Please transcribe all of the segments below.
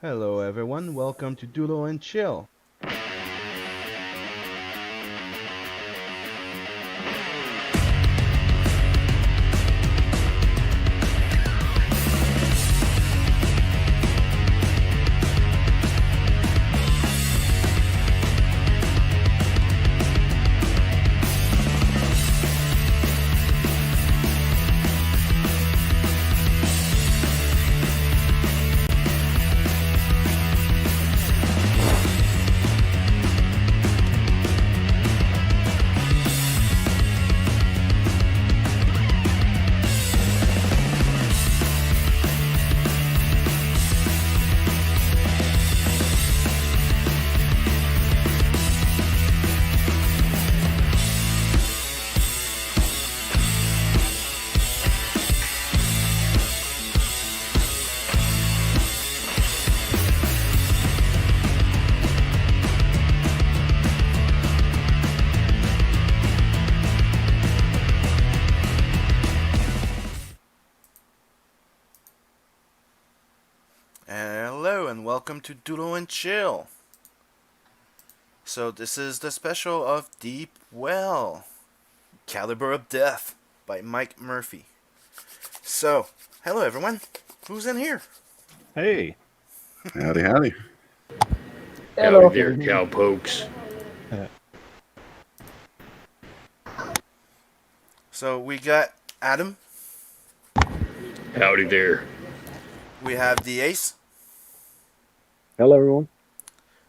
Hello, everyone. Welcome to Doodle and Chill. Hello, and welcome to Doodle and Chill. So, this is the special of Deepwell, Caliber of Death by Mike Murphy. So, hello, everyone. Who's in here? Hey. Howdy, howdy. Hello there, cowpokes. So, we got Adam. Howdy there. We have the Ace. Hello, everyone.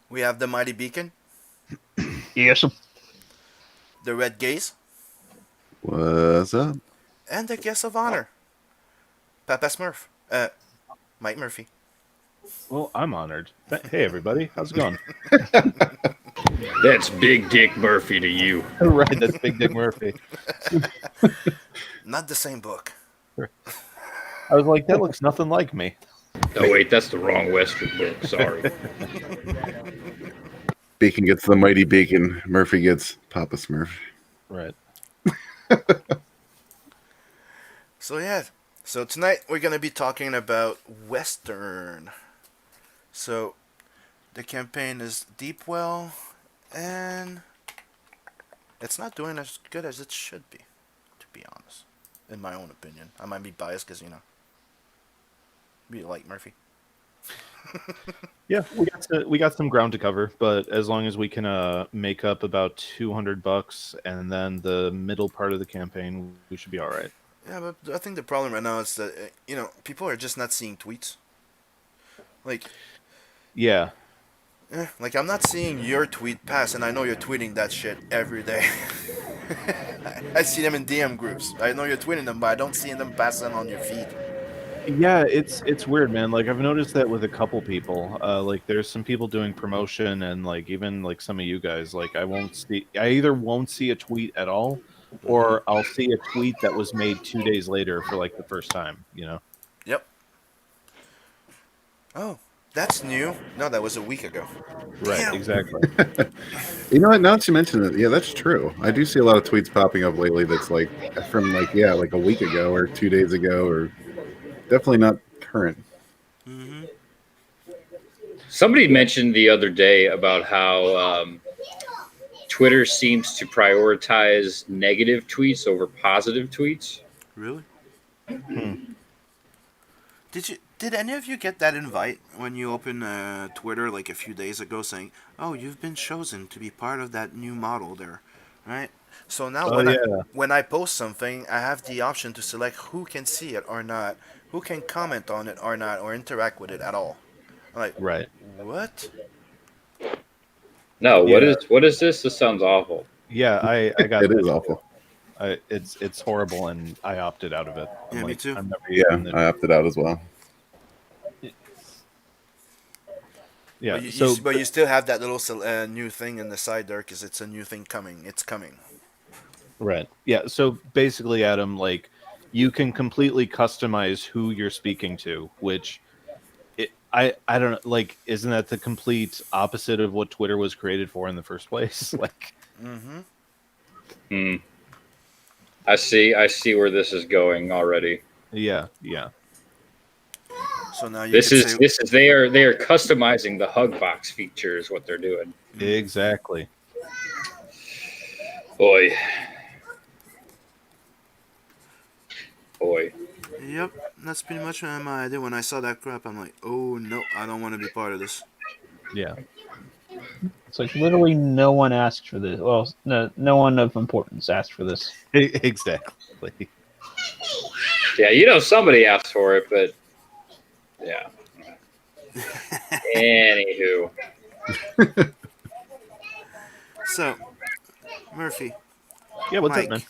We have the Mighty Beacon. Yes. The Red Gaze. What's up? And the Guest of Honor. Papa Smurf. Mike Murphy. Well, I'm honored. Hey, everybody. How's it going? That's Big Dick Murphy to you. Right, that's Big Dick Murphy. Not the same book. I was like, that looks nothing like me. Oh, wait, that's the wrong Western book. Sorry. Beacon gets the mighty Beacon. Murphy gets Papa Smurf. Right. So yeah, so tonight we're gonna be talking about Western. So the campaign is Deepwell, and it's not doing as good as it should be, to be honest. In my own opinion, I might be biased because be like Murphy. Yeah, we got some ground to cover, but as long as we can make up about $200, and then the middle part of the campaign, we should be all right. Yeah, but I think the problem right now is that people are just not seeing tweets. Like, Yeah. Like I'm not seeing your tweet pass, and I know you're tweeting that shit every day. I see them in DM groups. I know you're tweeting them, but I don't see them passing on your feed. Yeah, it's weird, man. Like I've noticed that with a couple people. Like there's some people doing promotion, and like even like some of you guys. Like I either won't see a tweet at all, or I'll see a tweet that was made 2 days later for like the first time. Yep. Oh, that's new. No, that was a week ago. Right, Damn. exactly. You know what? Now that you mention it, yeah, that's true. I do see a lot of tweets popping up lately that's like from like a week ago or 2 days ago, or definitely not current. Mm-hmm. Somebody mentioned the other day about how Twitter seems to prioritize negative tweets over positive tweets. Really? Hmm. Did any of you get that invite when you opened Twitter like a few days ago saying, "Oh, you've been chosen to be part of that new model there," right? So now when I post something, I have the option to select who can see it or not, who can comment on it or not, or interact with it at all. I'm like, Right. what? No, Yeah. what is this? This sounds awful. Yeah, I got It that is email. awful. It's horrible, and I opted out of it. Yeah, me too. I'm never Yeah, using it. I opted out as well. Yeah. But you still have that little new thing in the side there because it's a new thing coming. It's coming. Right. Yeah. So basically, Adam, like you can completely customize who you're speaking to, which I don't know. Like, isn't that the complete opposite of what Twitter was created for in the first place? Like, Mm-hmm. Hmm. I see where this is going already. yeah. So now you This could is say, this is they are customizing the hug box feature is what they're doing. Exactly. Boy. Boy. yep, that's pretty much my idea. When I saw that crap, I'm like, oh no, I don't want to be part of this. Yeah. It's like literally no one asked for this. Well, no one of importance asked for this. Exactly. Yeah, somebody asked for it, but yeah. Anywho. So, Murphy, Yeah, what's up, Mike, man?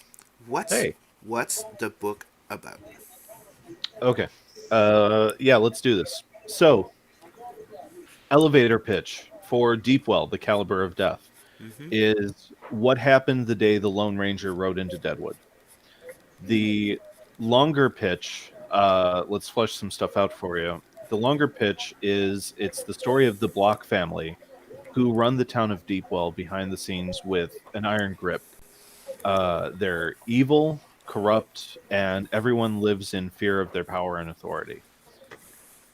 what's Hey. what's the book about? Okay. Yeah, let's do this. So, elevator pitch for Deepwell, The Caliber of Death, Mm-hmm. is what happened the day the Lone Ranger rode into Deadwood. The longer pitch, let's flesh some stuff out for you. The longer pitch is it's the story of the Block family who run the town of Deepwell behind the scenes with an iron grip. They're evil, corrupt, and everyone lives in fear of their power and authority.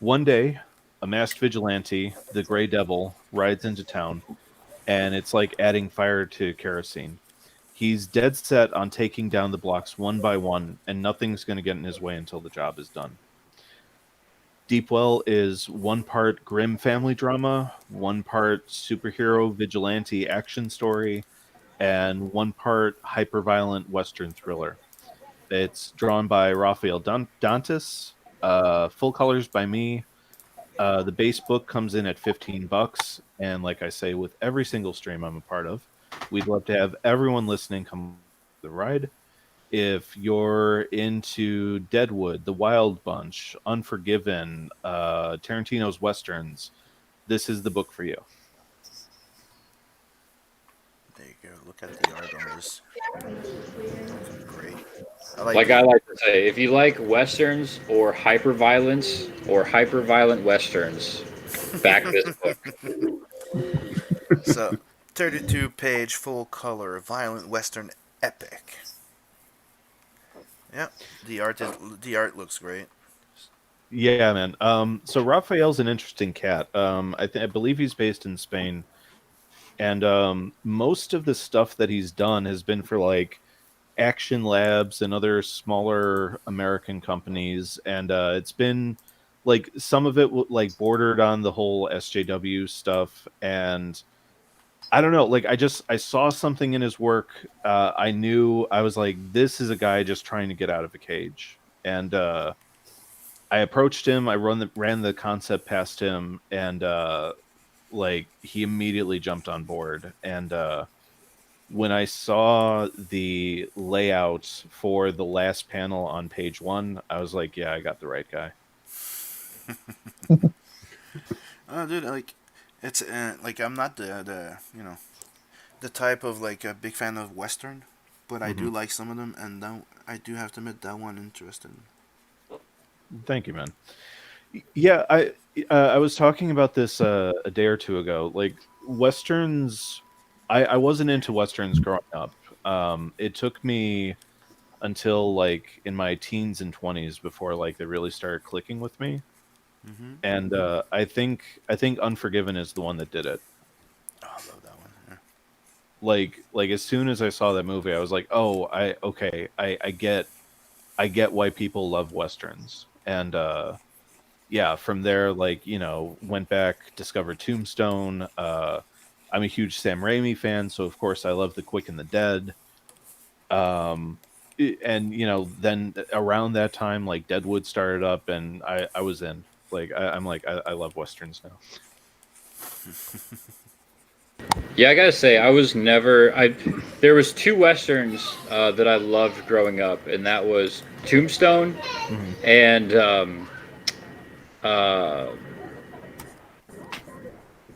One day, a masked vigilante, the Gray Devil, rides into town, and it's like adding fire to kerosene. He's dead set on taking down the blocks one by one, and nothing's going to get in his way until the job is done. Deepwell is one part grim family drama, one part superhero vigilante action story, and one part hyperviolent Western thriller. It's drawn by Rafael Dantas, full colors by me. The base book comes in at $15, and like I say, with every single stream I'm a part of, we'd love to have everyone listening come the ride. If you're into Deadwood, The Wild Bunch, Unforgiven, Tarantino's westerns, this is the book for you. There you go. Look at the art on this. Looking great. Like I like to say, if you like westerns or hyperviolence or hyperviolent westerns, back this book. So, 32-page full color violent western epic. Yeah, the art looks great. Yeah, man. So Raphael's an interesting cat. I believe he's based in Spain, and most of the stuff that he's done has been for like Action Labs and other smaller American companies, and it's been like some of it like bordered on the whole SJW stuff, and I don't know, like I saw something in his work. I knew I was like, this is a guy just trying to get out of a cage, and I approached him. I ran the concept past him, and like he immediately jumped on board. And when I saw the layout for the last panel on page 1, I was like, yeah, I got the right guy. Oh, dude, like it's like I'm not the type of like a big fan of western, but I do like some of them, and I do have to admit that one interesting. Thank you, man. Yeah, I was talking about this a day or two ago. Like westerns, I wasn't into westerns growing up. It took me until like in my teens and 20s before like they really started clicking with me. Mm-hmm. And I think Unforgiven is the one that did it. Oh, I love that one. Yeah. Like as soon as I saw that movie, I was like, oh, I get why people love westerns. And yeah, from there, like, went back, discovered Tombstone. I'm a huge Sam Raimi fan, so of course I love The Quick and the Dead. And then around that time, like Deadwood started up, and I was in. Like I'm like I love westerns now. Yeah, I gotta say, there was two westerns that I loved growing up, and that was Tombstone and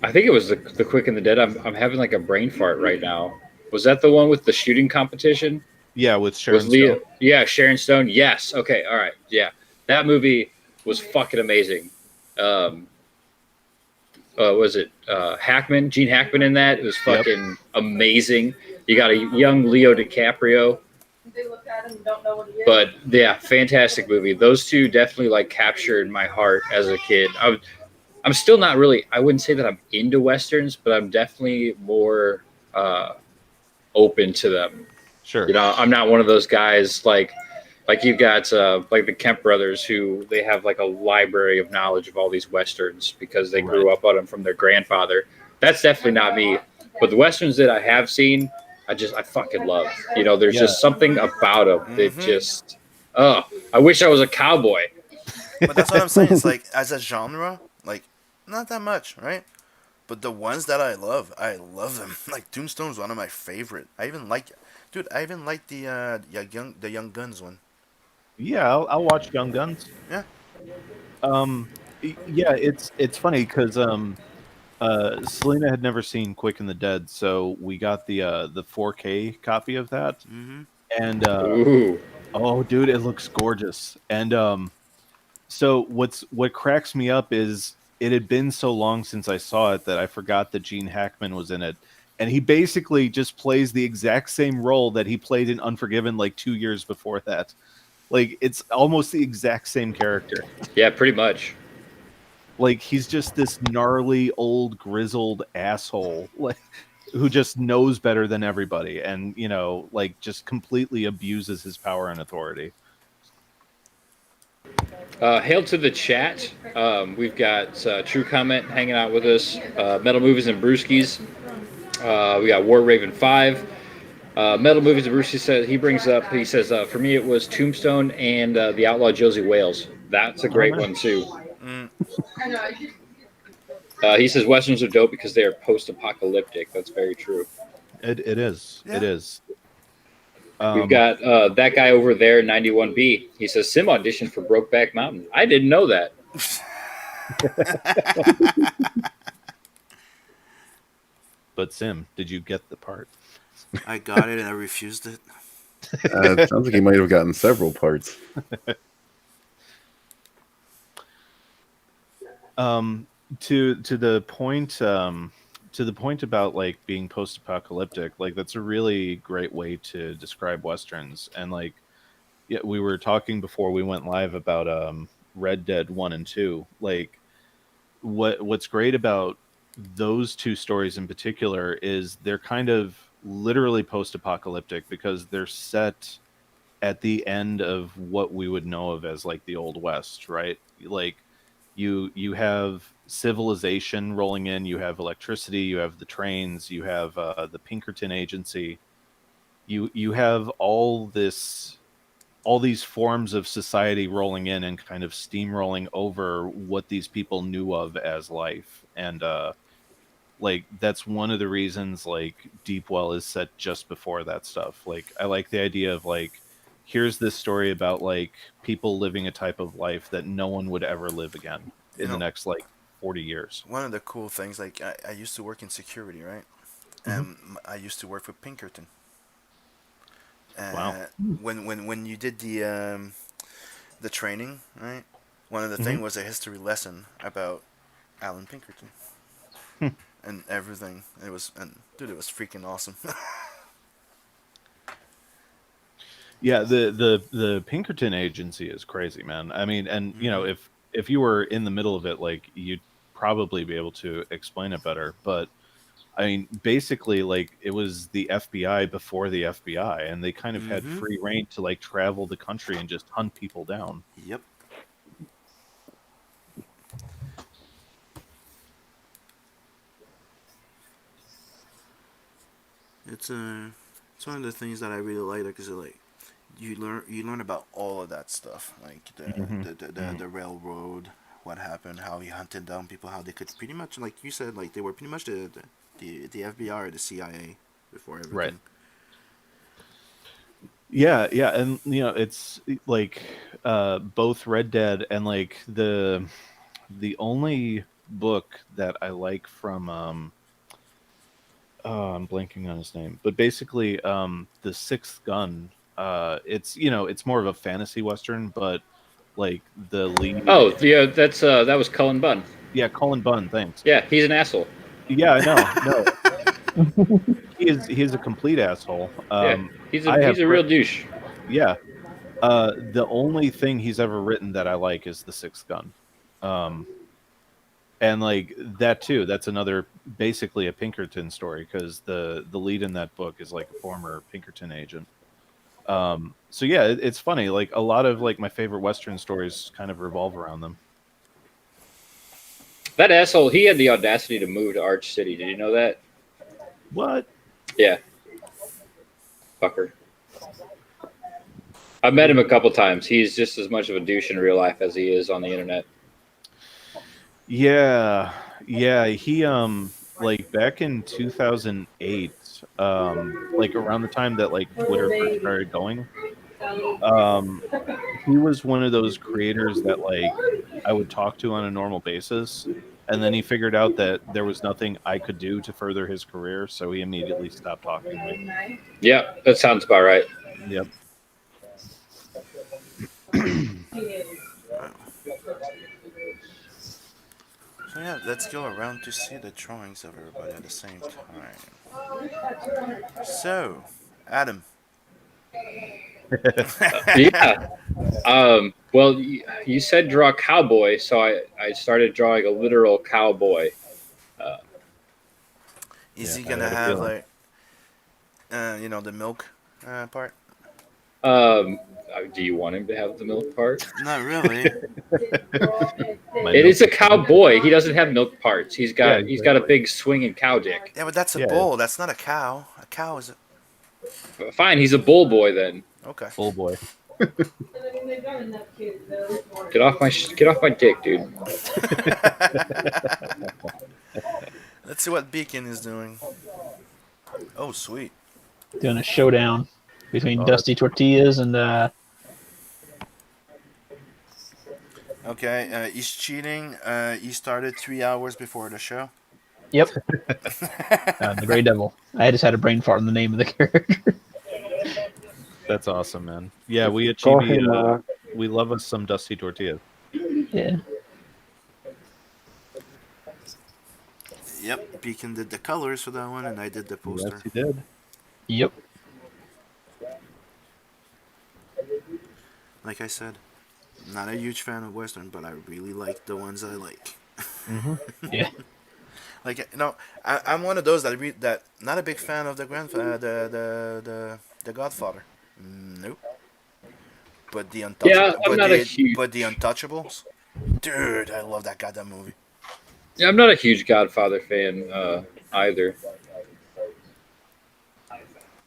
I think it was the Quick and the Dead. I'm having like a brain fart right now. Was that the one with the shooting competition? Yeah, with Sharon Was Leo? Stone. Yeah, Sharon Stone. Yes. Okay. All right. Yeah, that movie was fucking amazing. Was it Hackman? Gene Hackman in that? It was fucking amazing. You got a young Leo DiCaprio. But yeah, fantastic movie. Those two definitely like captured my heart as a kid. I'm still not really. I wouldn't say that I'm into westerns, but I'm definitely more open to them. Sure. You know, I'm not one of those guys like you've got like the Kemp brothers who they have like a library of knowledge of all these westerns because they grew up on them from their grandfather. That's definitely not me. But the westerns that I have seen, I fucking love. You know, there's just something about them that just I wish I was a cowboy. But that's what I'm saying. It's like as a genre, like not that much, right? But the ones that I love them. Like Tombstone's one of my favorite. I even like, dude. I even like the Young Guns one. Yeah, I'll watch Young Guns. Yeah. Yeah, it's funny because Selena had never seen Quick and the Dead, so we got the 4K copy of that, Mm-hmm. and Ooh. oh, dude, it looks gorgeous. And so what cracks me up is it had been so long since I saw it that I forgot that Gene Hackman was in it, and he basically just plays the exact same role that he played in Unforgiven like 2 years before that. Like it's almost the exact same character. Yeah, pretty much. Like he's just this gnarly old grizzled asshole like who just knows better than everybody and like just completely abuses his power and authority. Hail to the chat. We've got True Comment hanging out with us. Metal Movies and Brewskis. We got War Raven 5. Metal Movies and Brewskis says he says for me it was Tombstone and the Outlaw Josie Wales. That's a great one too. Mm. He says westerns are dope because they are post-apocalyptic. That's very true. It is. Yeah. It is. We've got that guy over there, 91B. He says Sim auditioned for Brokeback Mountain. I didn't know that. But Sim, did you get the part? I got it and I refused it. It sounds like he might have gotten several parts. To the point about like being post-apocalyptic, like that's a really great way to describe westerns. And like, yeah, we were talking before we went live about Red Dead 1 and 2. Like, what's great about those two stories in particular is they're kind of literally post-apocalyptic because they're set at the end of what we would know of as like the Old West, right? Like you have civilization rolling in, you have electricity, you have the trains, you have the Pinkerton Agency, you have all these forms of society rolling in and kind of steamrolling over what these people knew of as life. And like that's one of the reasons like Deepwell is set just before that stuff. Like I like the idea of like, here's this story about like people living a type of life that no one would ever live again in the next like 40 years. One of the cool things, like I used to work in security, right? And I used to work with Pinkerton. Wow. When you did the training, right? One of the thing was a history lesson about Alan Pinkerton and everything. It was it was freaking awesome. Yeah, the Pinkerton Agency is crazy, man. I mean, and if you were in the middle of it, like you'd probably be able to explain it better. But I mean, basically, like it was the FBI before the FBI, and they kind of had free reign to like travel the country and just hunt people down. Yep. It's one of the things that I really like because like you learn about all of that stuff, like the railroad, what happened, how he hunted down people, how they could pretty much, like you said, like they were pretty much the FBI or the CIA before everything. Right. Yeah, and it's like both Red Dead and like the only book that I like from I'm blanking on his name, but basically The Sixth Gun, it's it's more of a fantasy western, but like the lead. Oh, yeah, that's that was Cullen Bunn. Yeah, Cullen Bunn, thanks. Yeah, he's an asshole. Yeah, I know. No. He is a complete asshole. Yeah, he's a real douche. Yeah. The only thing he's ever written that I like is The Sixth Gun. And like that too, that's another basically a Pinkerton story because the lead in that book is like a former Pinkerton agent. So yeah, it's funny. Like a lot of like my favorite Western stories kind of revolve around them. That asshole, he had the audacity to move to Arch City. Did you know that? What? Yeah. Fucker. I've met him a couple times. He's just as much of a douche in real life as he is on the internet. Yeah, yeah. He like back in 2008, like around the time that like Twitter first started going, um, he was one of those creators that like I would talk to on a normal basis, and then he figured out that there was nothing I could do to further his career, so he immediately stopped talking to me. Yeah, that sounds about right. Yep. So yeah, let's go around to see the drawings of everybody at the same time. So, Adam. Yeah. Well, you said draw cowboy, so I started drawing a literal cowboy. Is Yeah, he I gonna had a have feeling. like, the milk part? Do you want him to have the milk part? Not really. It is a cowboy. He doesn't have milk parts. He's got Yeah, he's got a big swinging cow dick. Yeah, but that's a Yeah. bull. That's not a cow. A cow is a... Fine, he's a bull boy then. Okay. Oh boy. Get off my dick, dude. Let's see what Beacon is doing. Oh, sweet. Doing a showdown between Oh, Dusty Tortillas and Okay, he's cheating. He started 3 hours before the show. yep, the Grey Devil. I just had a brain fart on the name of the character. That's awesome, man. Yeah, we at Call GB, him, we love us some Dusty Tortilla. Yeah. Yep, Beacon did the colors for that one, and I did the poster. Yes, he did. Yep. Like I said, not a huge fan of Western, but I really like the ones I like. Mm-hmm. Yeah. Like, I'm one of those that not a big fan of the the Godfather. Nope. But the Untouchables. Yeah, I'm not a huge. But the Untouchables, dude, I love that goddamn movie. Yeah, I'm not a huge Godfather fan either.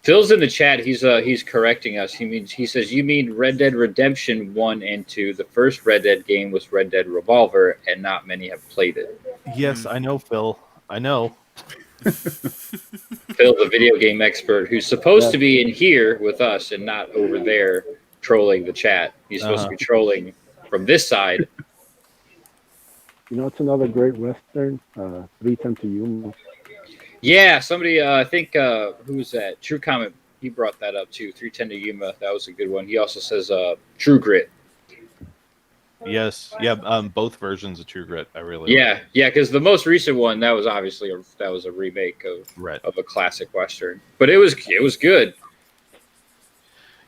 Phil's in the chat. He's correcting us. He says you mean Red Dead Redemption 1 and 2. The first Red Dead game was Red Dead Revolver, and not many have played it. Yes, I know, Phil. I know. Phil, the video game expert, who's supposed to be in here with us and not over there trolling the chat. He's supposed to be trolling from this side. You know, it's another great Western, 310 to Yuma. Yeah, somebody, I think, who was that? True Comment, he brought that up too. 310 to Yuma, that was a good one. He also says True Grit. Yes, yeah. Both versions of True Grit, I really. Yeah, yeah, because the most recent one, that was obviously a remake of a classic Western, but it was good.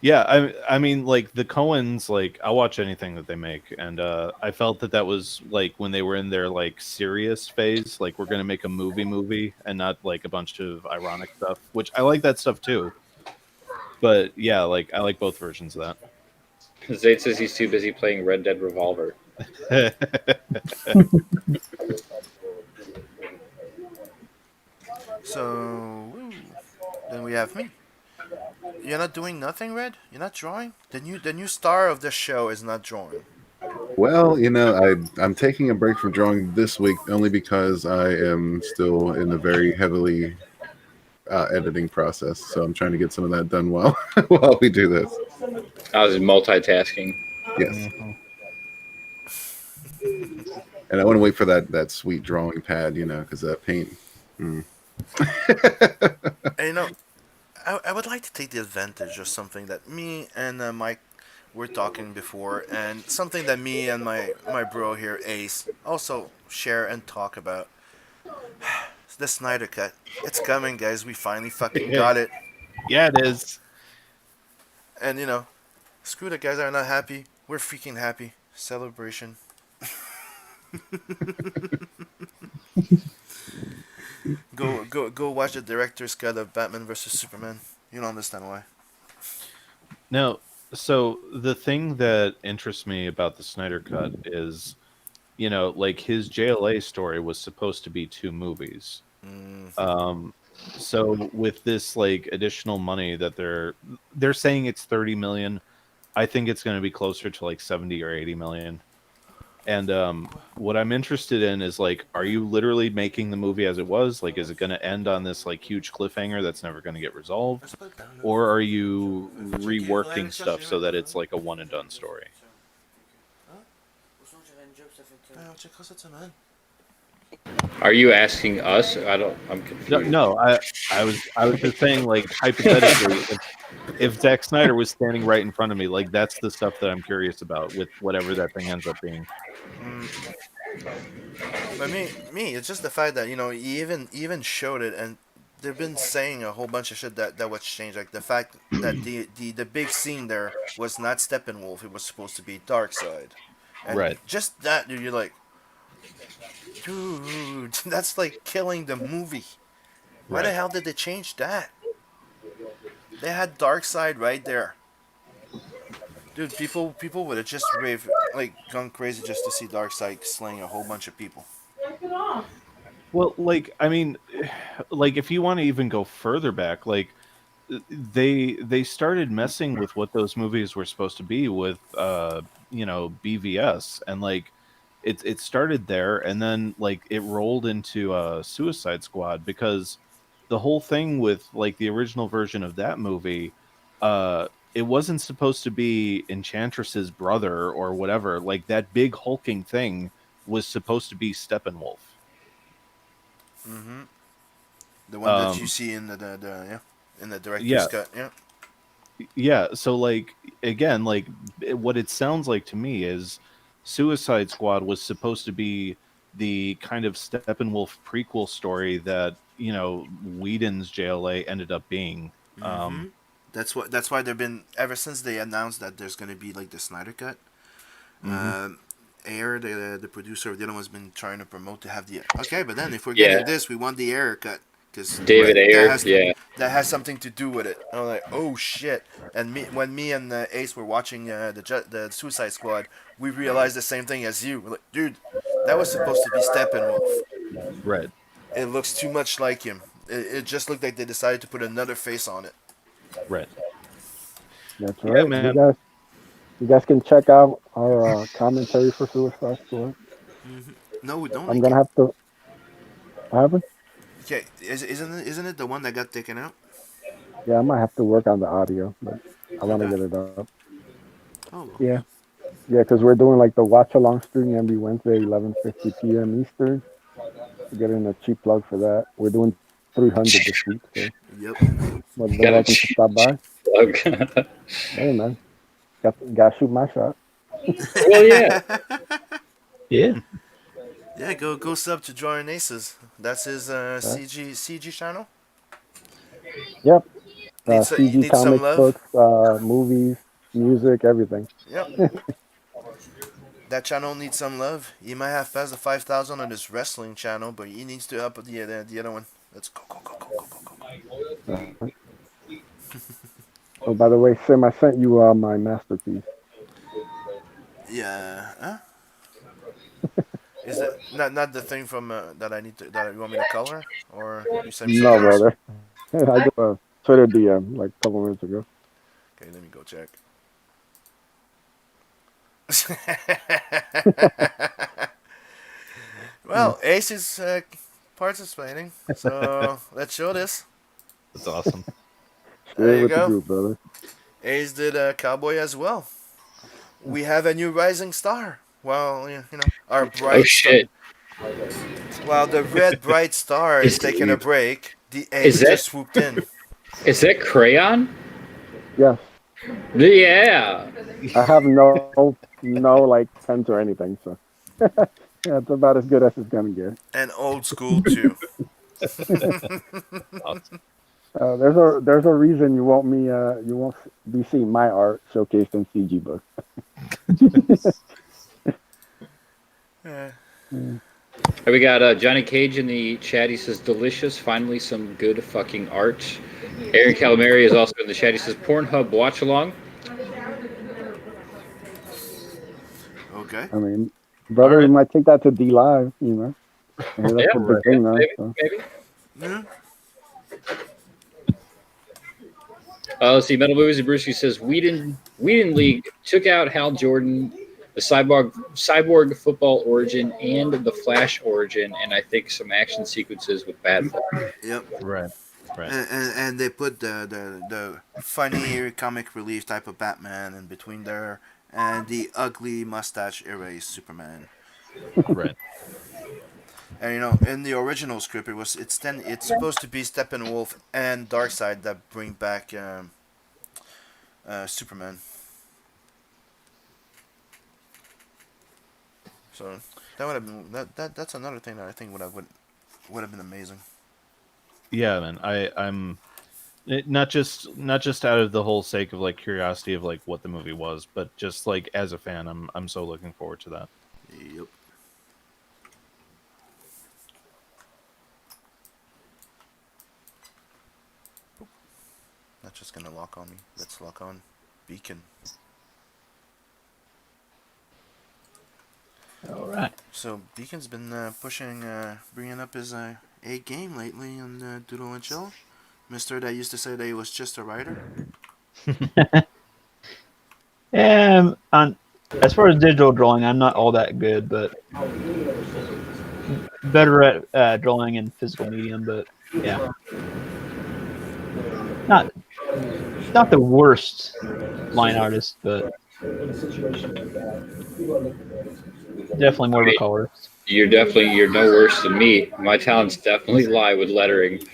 Yeah, I mean, like the Coens, like I'll watch anything that they make, and I felt that was like when they were in their like serious phase, like we're gonna make a movie, and not like a bunch of ironic stuff, which I like that stuff too. But yeah, like I like both versions of that. Zayd says he's too busy playing Red Dead Revolver. So, then we have me. You're not doing nothing, Red? You're not drawing? The new star of the show is not drawing. Well, I'm taking a break from drawing this week only because I am still in a very heavily editing process. So I'm trying to get some of that done while while we do this. I was multitasking. Yes. And I want to wait for that sweet drawing pad, because that paint. And, I would like to take the advantage of something that me and Mike were talking before, and something that me and my bro here, Ace, also share and talk about. It's the Snyder Cut. It's coming, guys. We finally fucking got it. Yeah, it is. And Screw the guys that are not happy. We're freaking happy. Celebration. Go watch the director's cut of Batman versus Superman. You don't understand why. Now, so the thing that interests me about the Snyder Cut is, like his JLA story was supposed to be two movies. Mm, Um, so with this like additional money that they're saying it's 30 million, I think it's going to be closer to like 70 or 80 million. And what I'm interested in is like, are you literally making the movie as it was? Like, is it going to end on this like huge cliffhanger that's never going to get resolved, or are you reworking stuff so that it's like a one and done story? Are you asking us? I'm confused. No, I was just saying like hypothetically, if Zack Snyder was standing right in front of me, like that's the stuff that I'm curious about with whatever that thing ends up being. But it's just the fact that he even showed it, and they've been saying a whole bunch of shit that was changed. Like the fact that the big scene there was not Steppenwolf; it was supposed to be Darkseid, and Right. just that, dude, you're like, dude, that's like killing the movie. Why the Right. hell did they change that? They had Darkseid right there. Dude, people would have just gone crazy just to see Darkseid slaying a whole bunch of people. Well, like I mean, like if you want to even go further back, like they started messing with what those movies were supposed to be with BVS, and like it started there, and then like it rolled into Suicide Squad, because the whole thing with like the original version of that movie, it wasn't supposed to be Enchantress's brother or whatever. Like that big hulking thing was supposed to be Steppenwolf. Mm-hmm. The one that you Um, see in the yeah, in the director's yeah, cut. Yeah. yeah. So like again, like what it sounds like to me is Suicide Squad was supposed to be the kind of Steppenwolf prequel story that Whedon's JLA ended up being. Mm-hmm. That's why they've been ever since they announced that there's gonna be like the Snyder cut. Mhm. Air, the producer of the other one's been trying to promote to have the okay, but then if we're Yeah. getting this, we want the Air cut because David Ayer. has Yeah. that has something to do with it. I'm like, oh shit! And when me and Ace were watching the Suicide Squad, we realized the same thing as you. We're like, dude, that was supposed to be Steppenwolf. Right. It looks too much like him. It just looked like they decided to put another face on it. Right. That's Yeah, right. man. You guys can check out our commentary for Suicide Squad. No, we don't. I'm gonna have to. What happened? Okay, isn't it the one that got taken out? Yeah, I might have to work on the audio, but I want to Okay. get it up. Oh, well. Yeah, yeah, because we're doing like the watch along stream every Wednesday, 11:50 p.m. Eastern. We're getting a cheap plug for that. We're doing 300 this week, so Yep. more than Got a welcome to stop by. plug. Hey man, got to shoot my shot. Well, yeah. Yeah. Yeah, go sub to Drawing Aces. That's his Right? CG channel. Yep. You CG need some comic love. books, movies, music, everything. Yep. That channel needs some love. He might have passed the 5,000 on his wrestling channel, but he needs to up the other one. Let's go go go go go go go. Oh, by the way, Sim, I sent you my masterpiece. Yeah. Huh? Is that not the thing from that I need to that you want me to color, or you sent me No, something else? brother. I just Twitter DM like a couple minutes ago. Okay, let me go check. Yeah. Well, Ace is participating, so let's show this. That's awesome. There Share it you with the go. group, brother. Ace did Cowboy as well. We have a new rising star. Well, our Oh bright star. shit. While the red bright star is Is taking a break, the is Ace that just swooped in. is that crayon? Yes, Yeah. I have no like pens or anything, so yeah, it's about as good as it's gonna get. And old school too. Awesome. There's a reason you won't be seeing my art showcased in CG books. Yeah. Mm. We got Johnny Cage in the chat. He says, "Delicious. Finally, some good fucking art." Aaron Calamari is also in the chat. He says, "Pornhub watch along." Okay. I mean, brother, All we right. might take that to D Live. You know, I hear Yeah, that's a big Right. thing now. maybe, So. maybe. Yeah. Let's see. Metal Movies and Brewski says, Whedon League took out Hal Jordan, the cyborg football origin, and the Flash origin, and I think some action sequences with Bad Blood. Yep. Right. Right. And they put the funny comic relief type of Batman in between there, and the ugly mustache erased Superman. Right. And you know, in the original script, it's supposed to be Steppenwolf and Darkseid that bring back Superman. So that would have been that's another thing that I think would have been amazing. Yeah, man. Not just out of the whole sake of like curiosity of like what the movie was, but just like as a fan, I'm so looking forward to that. Yep. Not just gonna lock on me. Let's lock on Beacon. All right. So Beacon's been pushing, bringing up his A game lately on Doodle and Chill. Mister that used to say that he was just a writer. On as far as digital drawing, I'm not all that good, but better at drawing in physical medium. But yeah, not not the worst line artist, but definitely more of a colorist. You're no worse than me. My talents definitely lie with lettering.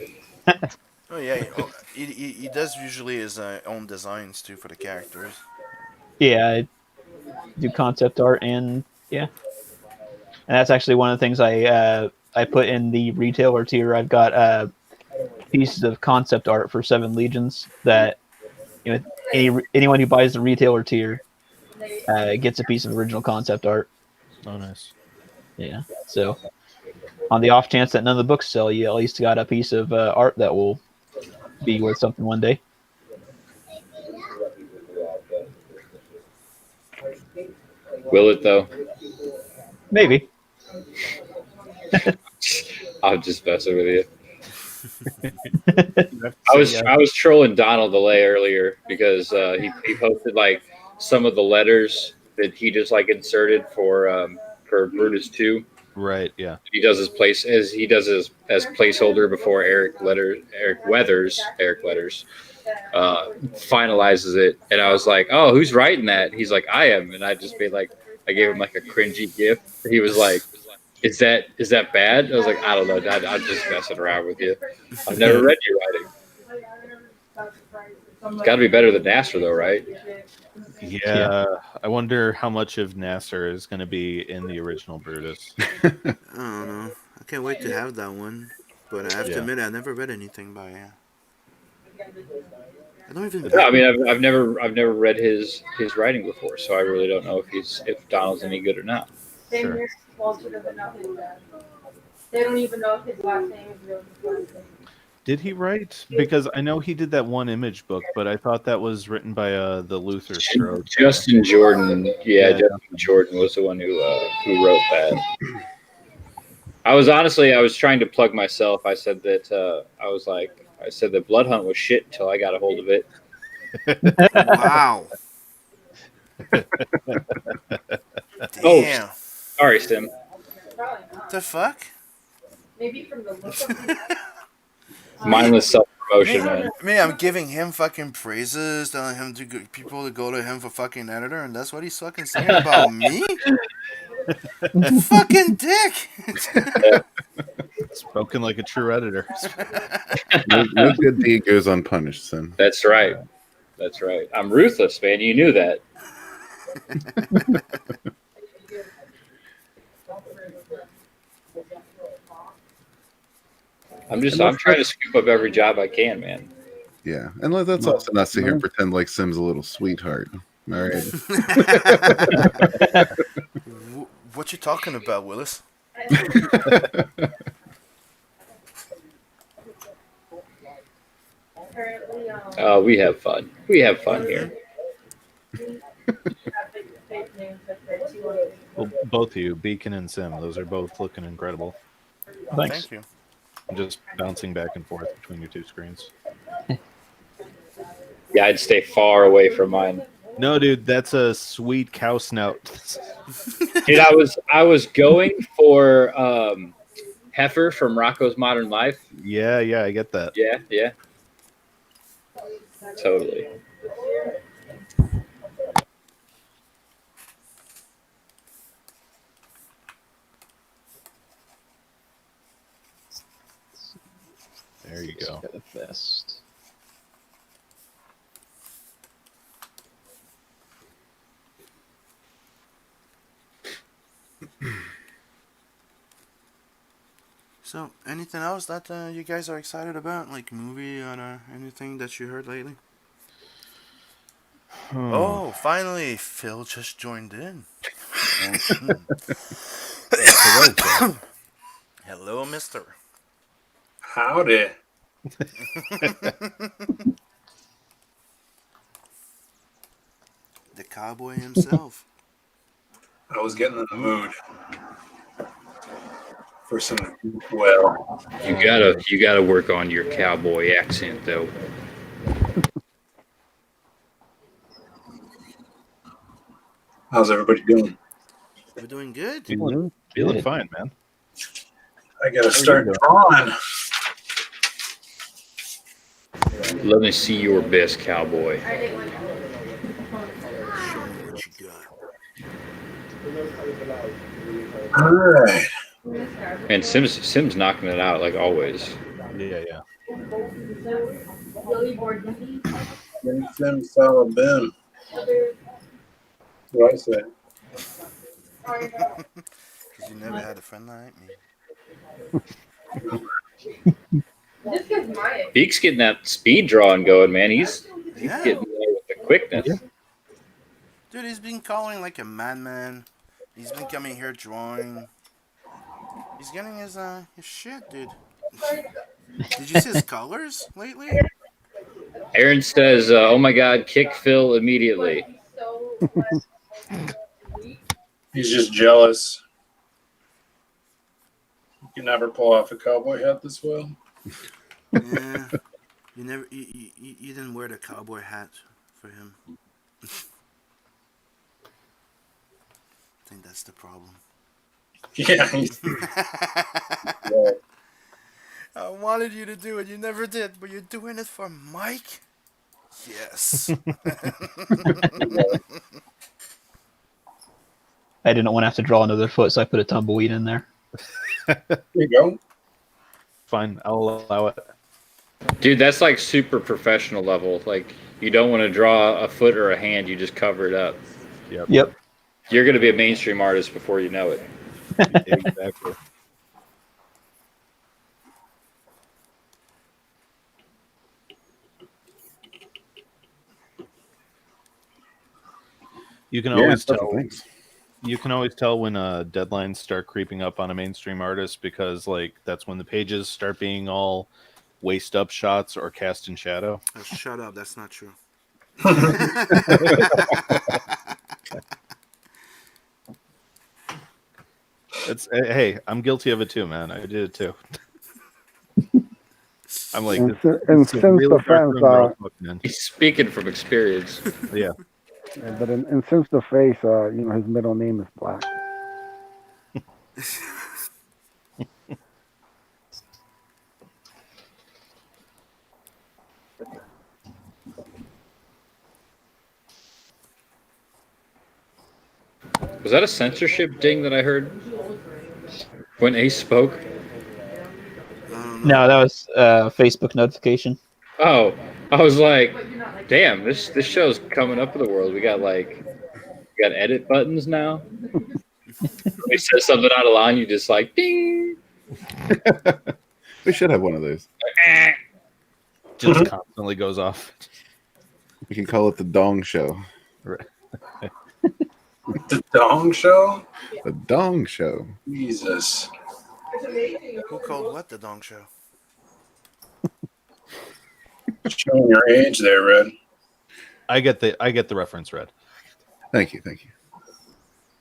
Oh yeah, he does usually his own designs too for the characters. Yeah, I do concept art, and yeah, and that's actually one of the things I put in the retailer tier. I've got pieces of concept art for Seven Legions that anyone who buys the retailer tier gets a piece of original concept art. Oh, nice. Yeah, so on the off chance that none of the books sell, you at least got a piece of art that will be worth something one day. Will it though? Maybe. I'm just messing with you. You have to I was trolling Donald DeLay earlier because he posted like some of the letters that he just like inserted for Brutus 2. right. Yeah. He does his as placeholder before Eric Weathers finalizes it, and I was like, "Oh, who's writing that?" He's like, "I am," and I just made like I gave him like a cringy gif. He was like, "Is that bad?" I was like, "I don't know. I'm just messing around with you. I've never read your writing. It's got to be better than Nasser, though, right?" Yeah. I wonder how much of Nasser is going to be in the original Brutus. I don't know. I can't wait to have that one. But I have to Yeah. admit, I never read anything by. I don't even. No, I mean, I've never read his writing before, so I really don't know if Donald's any good or not. Sure. Walter doesn't know his dad. They don't even know if his last name is really his last name. Did he write? Because I know he did that one image book, but I thought that was written by the Luther Strode. Justin Jordan, Yeah. Justin Jordan was the one who wrote that. I was trying to plug myself. I said that Blood Hunt was shit until I got a hold of it. Wow. Oh. Damn. Sorry, Sim. Probably not. The fuck? Maybe from the look of him. Mindless self-promotion, man. I mean, I'm giving him fucking praises, telling him people to go to him for fucking editor, and that's what he's fucking saying about me? Fucking dick! Spoken like a true editor. No good deed goes unpunished, son. That's right. I'm ruthless, man. You knew that. I'm trying to scoop up every job I can, man. Yeah, and let's also not sit here and pretend like Sim's a little sweetheart. All right. What you talking about, Willis? Apparently, We have fun. We have fun here. fake names that they're too on. Well, both of you, Beacon and Sim, those are both looking incredible. Thanks. Thank you. I'm just bouncing back and forth between your two screens. Yeah, I'd stay far away from mine. No, dude, that's a sweet cow snout. Dude, I was going for Heifer from Rocco's Modern Life. Yeah, I get that. Yeah. Totally. There you go. Got a vest. So, anything else that you guys are excited about, like movie or anything that you heard lately? Oh, finally, Phil just joined in. Hello, Mister. Howdy. The cowboy himself. I was getting in the mood for some well. You gotta work on your cowboy accent though. How's everybody doing? We're doing good. Feeling fine, man. I gotta start drawing. Let me see your best cowboy. I didn't want to. Show me what you got. All right. And Sim's knocking it out like always. Yeah. Billy Board. Sim Salah Ben. What I say? Because you never had a friend like me. This is my. Beak's getting that speed drawing going, man. He's Yeah. getting there with the quickness. Yeah. Dude, he's been calling like a madman. He's been coming here drawing. He's getting his shit, dude. Did you see his colors lately? Aaron says, "Oh my God, kick Phil immediately." He's just jealous. You can never pull off a cowboy hat this well. Yeah. You didn't wear the cowboy hat for him. I think that's the problem. Yeah. I wanted you to do it. You never did, but you're doing it for Mike? Yes. I didn't want to have to draw another foot, so I put a tumbleweed in there. There you go. Fine, I'll allow it. Dude, that's like super professional level. Like, you don't want to draw a foot or a hand, you just cover it up. Yep. You're going to be a mainstream artist before you know it. Exactly. You can always tell. Thanks. You can always tell when deadlines start creeping up on a mainstream artist because, like, that's when the pages start being all waist up shots or cast in shadow. Oh, shut up. That's not true. It's hey, I'm guilty of it too, man. I did it too. I'm like, And it's since really the dark fans room, they're all are, fucking in. He's speaking from experience. Yeah. but in since the face, his middle name is Black. Was that a censorship ding that I heard when Ace spoke? No, that was a Facebook notification. Oh, I was like, damn, this show's coming up in the world. We got edit buttons now. We said something out of line, you just like ding. We should have one of those. Just constantly goes off. We can call it the Dong Show. The Dong Show? The Dong Show. Jesus. Who called what the Dong Show? Showing your age there, Red. I get the reference, Red. Thank you.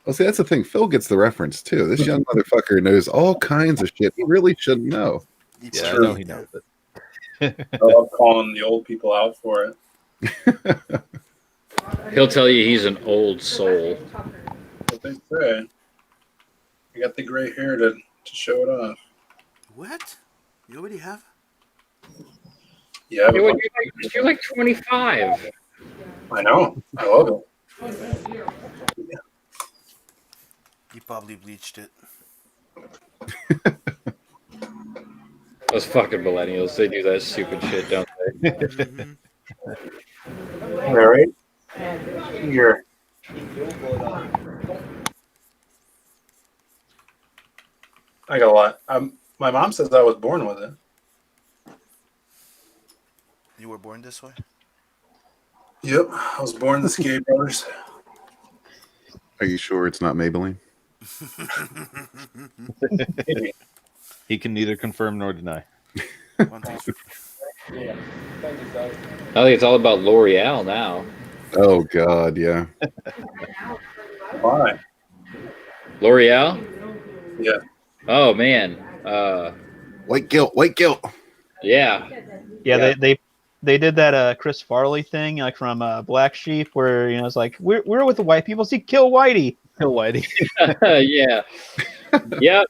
Well, see, that's the thing. Phil gets the reference too. This young motherfucker knows all kinds of shit. He really shouldn't know. Yeah, I know he knows it. I love calling the old people out for it. He'll tell you he's an old soul. What they say. You got the gray hair to show it off. What? You already have? Yeah, You're like 25. I know. I love it. You probably bleached it. Those fucking millennials, they do that stupid shit, don't they? Mhm. All right. Here. I got a lot. My mom says I was born with it. You were born this way? Yep. I was born the Skate Brothers. Are you sure it's not Maybelline? He can neither confirm nor deny. One, two, three. I think it's all about L'Oreal now. Oh God, yeah. Why? L'Oreal? Yeah. Oh man. White guilt. Yeah. Yeah, they did that Chris Farley thing like from Black Sheep where it's like we're with the white people, see kill Whitey. Kill Whitey. Yeah. Yep.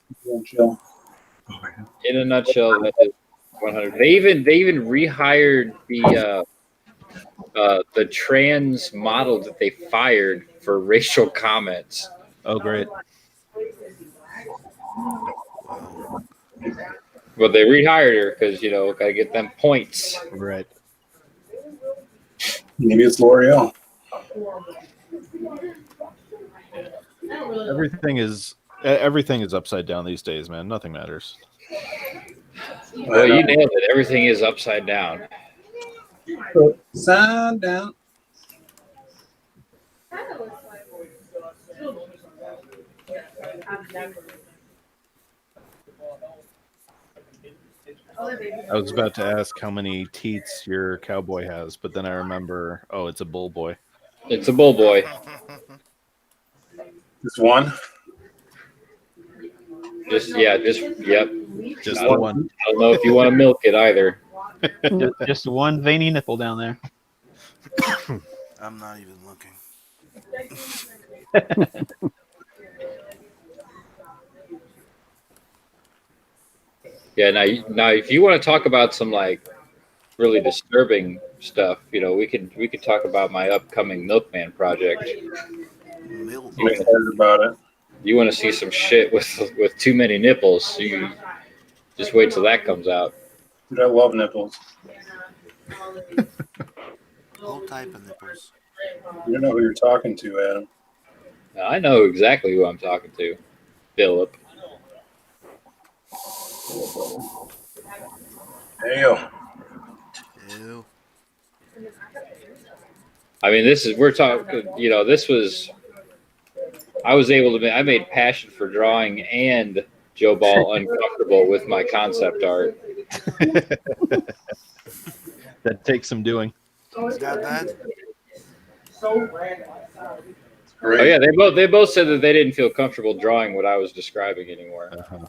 In a nutshell, that is 100. They even rehired the trans model that they fired for racial comments. Oh great. But they rehired her because gotta get them points. Right. Maybe it's L'Oreal. Everything is upside down these days, man. Nothing matters. Well, you nailed it. Everything is upside down. Sign down. I was about to ask how many teats your cowboy has, but then I remember, oh, it's a bull boy. It's a bull boy. Just one. Yep. Just the one. I don't know if you want to milk it either. Just one veiny nipple down there. I'm not even looking. Yeah. Now, if you want to talk about some like really disturbing stuff, we could talk about my upcoming Milkman project. Milk. I'm excited about it. You want to see some shit with too many nipples? You just wait till that comes out. Dude, I love nipples. All type of nipples. You don't know who you're talking to, Adam. Now, I know exactly who I'm talking to, Philip. There you go. Ew. I mean, we're talking. This was. I was able to. I made Passion for Drawing and Joe Ball uncomfortable with my concept art. That takes some doing. Is that bad? Great. Oh yeah, they both said that they didn't feel comfortable drawing what I was describing anymore. Uh-huh.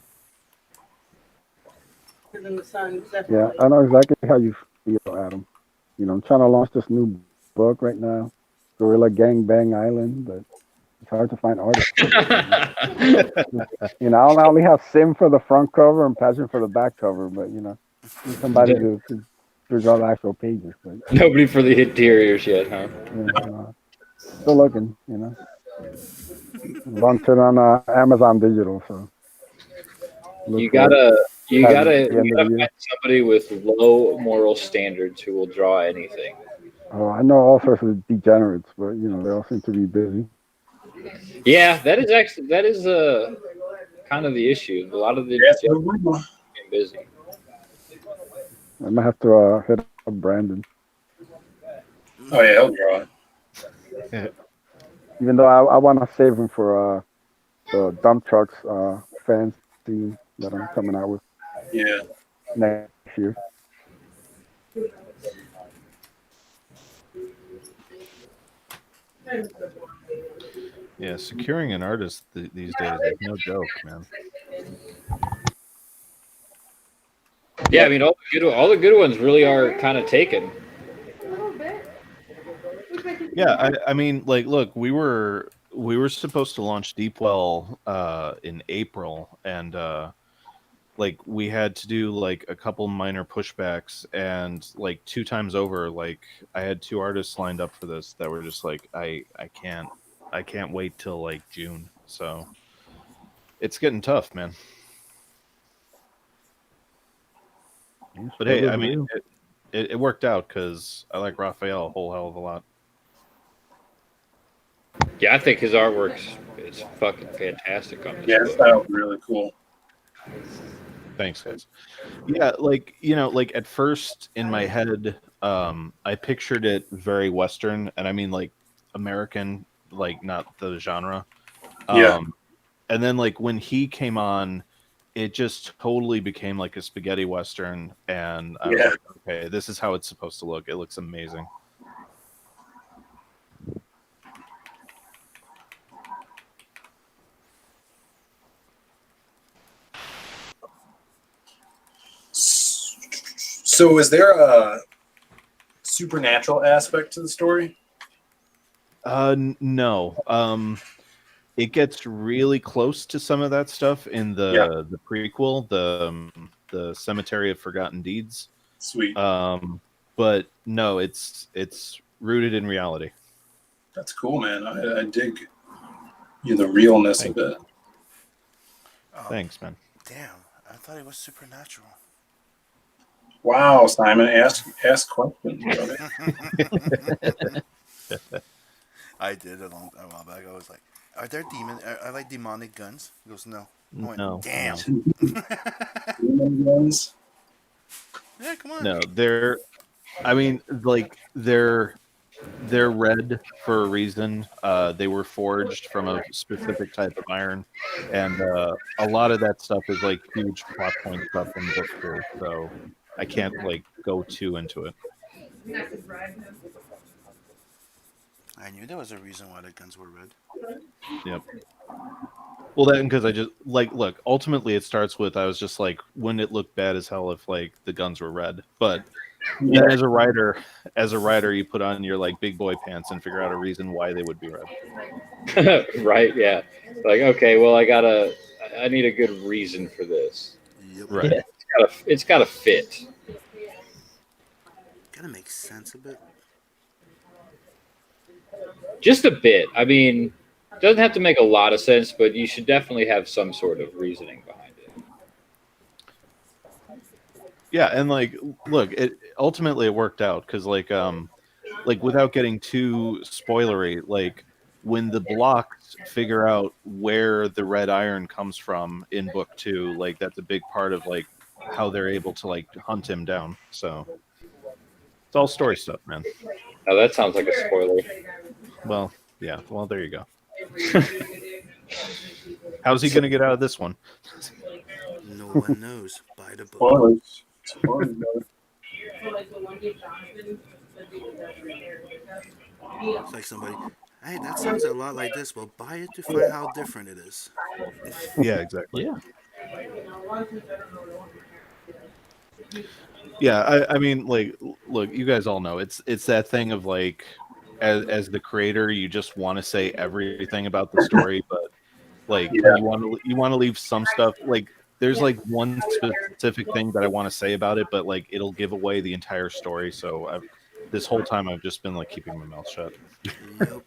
Yeah, I know exactly how you feel, Adam. I'm trying to launch this new book right now, Gorilla Gang Bang Island, but it's hard to find artists. I only have Sim for the front cover and Passion for the back cover, but need somebody to draw the actual pages. But Nobody for the interiors yet, huh? still looking, Launched it on Amazon Digital, so You gotta find somebody with low moral standards who will draw anything. Oh, I know all sorts of degenerates, but they all seem to be busy. Yeah, that is kind of the issue. A lot of the Yes, being busy. I might have to hit up Brandon. Oh yeah, he'll draw it. Even though I want to save him for the dump trucks fan scene that I'm coming out with Yeah. next year. Yeah, securing an artist these days is no joke, man. Yeah, I mean, all the good ones really are kind of taken. A little bit. Yeah, I mean, like, look, we were supposed to launch Deepwell in April, and like we had to do like a couple minor pushbacks, and like 2 times over, like I had 2 artists lined up for this that were just like, I can't wait till like June. So it's getting tough, man. But hey, I mean, it worked out because I like Raphael a whole hell of a lot. Yeah, I think his artwork is fucking fantastic on this Yeah, his book. style was really cool. Thanks, guys. Yeah, like, like at first in my head, I pictured it very Western, and I mean like American, like not the genre. Yeah. And then like when he came on, it just totally became like a spaghetti Western, and I was Yeah. like, okay, this is how it's supposed to look. It looks amazing. So is there a supernatural aspect to the story? No. It gets really close to some of that stuff in the prequel, the Cemetery of Forgotten Deeds. Sweet. But no, it's rooted in reality. That's cool, man. I dig the realness of it. Thanks, man. Damn, I thought it was supernatural. Wow, Simon, ask questions, brother. I did a while back. I was like, "Are there demon? Are like demonic guns?" He goes, "No." I went, No. damn. Demon guns? Yeah, come on. No, they're red for a reason. They were forged from a specific type of iron, and a lot of that stuff is like huge plot point stuff in book 2. So I can't like go too into it. I knew there was a reason why the guns were red. Yep. Well, then because I just like look. Ultimately, it starts with I was just like, wouldn't it look bad as hell if like the guns were red? But then as a writer, you put on your like big boy pants and figure out a reason why they would be red. Right? Yeah. Like, okay, well, I need a good reason for this. Yep. Right. Yeah. It's gotta fit. Gotta make sense a bit. Just a bit. I mean, it doesn't have to make a lot of sense, but you should definitely have some sort of reasoning behind it. Yeah, and like, look, it ultimately it worked out because like without getting too spoilery, like when the blocks figure out where the red iron comes from in book 2, like that's a big part of like how they're able to like hunt him down. So it's all story stuff, man. Oh, that sounds like a spoiler. Well, yeah. Well, there you go. How's he gonna get out of this one? No one knows. Buy the book. Spoilers. Spoilers, brother. It's like somebody, hey, that sounds a lot like this. Well, buy it to find how different it is. Yeah, exactly. Yeah. Yeah, I mean, like, look, you guys all know it's that thing of like, as the creator, you just want to say everything about the story, but like you want to leave some stuff. Like, there's like one specific thing that I want to say about it, but like it'll give away the entire story. So this whole time I've just been like keeping my mouth shut. Yep.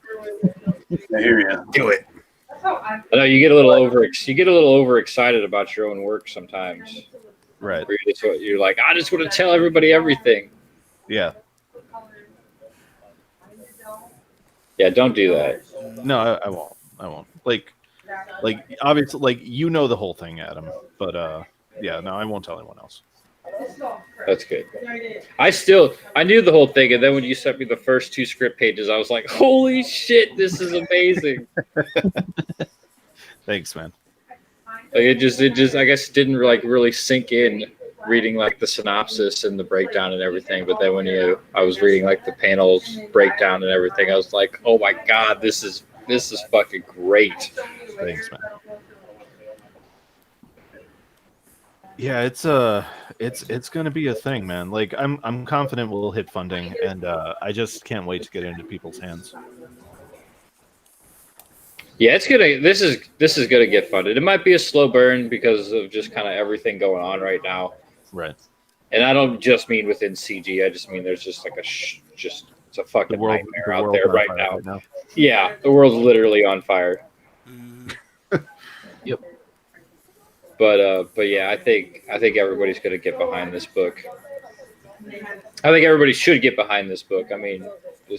I hear you. Do it. I know you get a little overexcited about your own work sometimes. Right. Where you're like, I just want to tell everybody everything. Yeah. Yeah, don't do that. No, I won't. I won't. Like obviously, like the whole thing, Adam. But yeah, no, I won't tell anyone else. That's good. I knew the whole thing, and then when you sent me the first 2 script pages, I was like, holy shit, this is amazing. Thanks, man. Like it just, I guess, didn't like really sink in reading like the synopsis and the breakdown and everything. But then I was reading like the panels breakdown and everything, I was like, oh my god, this is fucking great. Thanks, man. Yeah, it's gonna be a thing, man. Like I'm confident we'll hit funding, and I just can't wait to get it into people's hands. Yeah, this is gonna get funded. It might be a slow burn because of just kind of everything going on right now. Right. And I don't just mean within CG. I just mean there's just like it's a fucking nightmare out there right now. Yeah, the world's literally on fire. Yep. But yeah, I think everybody's gonna get behind this book. I think everybody should get behind this book. I mean,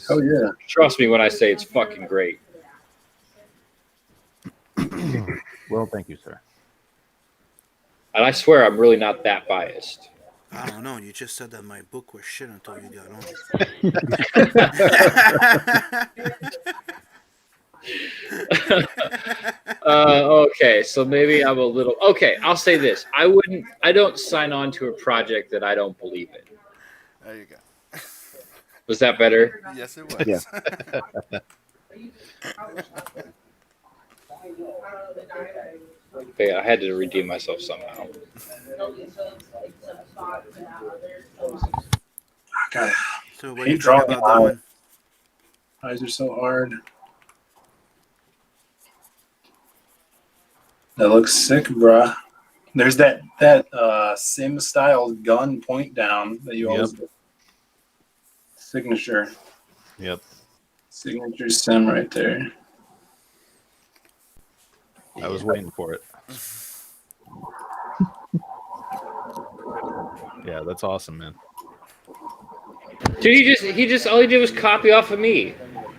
Oh yeah. trust me when I say it's fucking great. Well, thank you, sir. And I swear I'm really not that biased. I don't know. You just said that my book was shit until you got on. Okay, so maybe I'm a little okay. I'll say this: I don't sign on to a project that I don't believe in. There you go. Was that better? Yes, it was. Yeah. Okay, I had to redeem myself somehow. God, So what do you Keep think drawing about that one? eyes are so hard. That looks sick, bruh. There's that sim style gun point down that you always do. Signature sim right there. I was waiting for it. Yeah, that's awesome, man. Dude, he just all he did was copy off of me.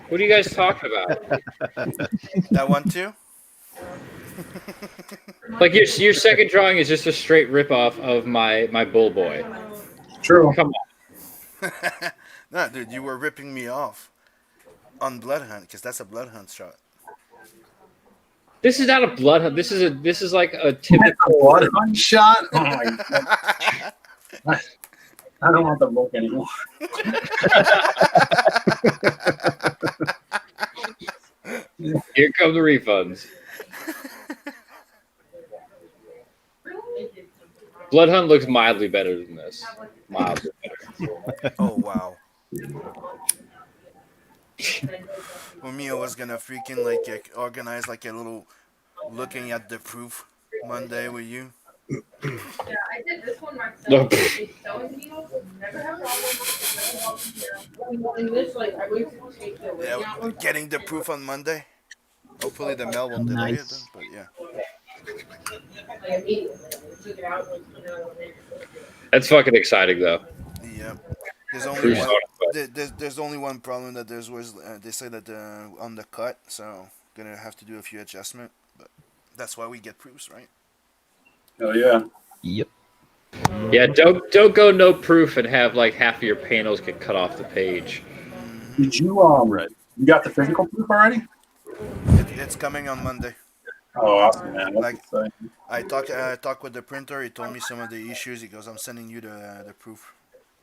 What are you guys talking about? That one too? Like your second drawing is just a straight ripoff of my bull boy. True. Come on. No, dude, you were ripping me off on Blood Hunt because that's a Blood Hunt shot. This is not a blood hunt. This is like a That's typical a blood hunt shot. Oh my god. I don't want the book anymore. Here come the refunds. Blood Hunt looks mildly better than this. Mildly better. Oh wow. Well, Mio was gonna freaking like organize like a little looking at the proof Monday with you. Yeah, I did this one myself. No. It's sewing needles. Never have problems. And this, like, I wait to take the Yeah, out. getting the proof on Monday. Hopefully the mail won't delay it, Nice. but yeah. Like, immediately. Took it out. Like, That's fucking exciting though. Yep. There's only Proof's one. on it, There's only one problem that there's was they say that on the cut, so gonna have to do a few adjustment, but that's why we get proofs, right? Oh yeah. Yep. Yeah, don't go no proof and have like half of your panels get cut off the page. Did you you got the physical proof already? It's coming on Monday. Oh, awesome, man. That's Like- exciting. I talked with the printer. He told me some of the issues. He goes, "I'm sending you the proof."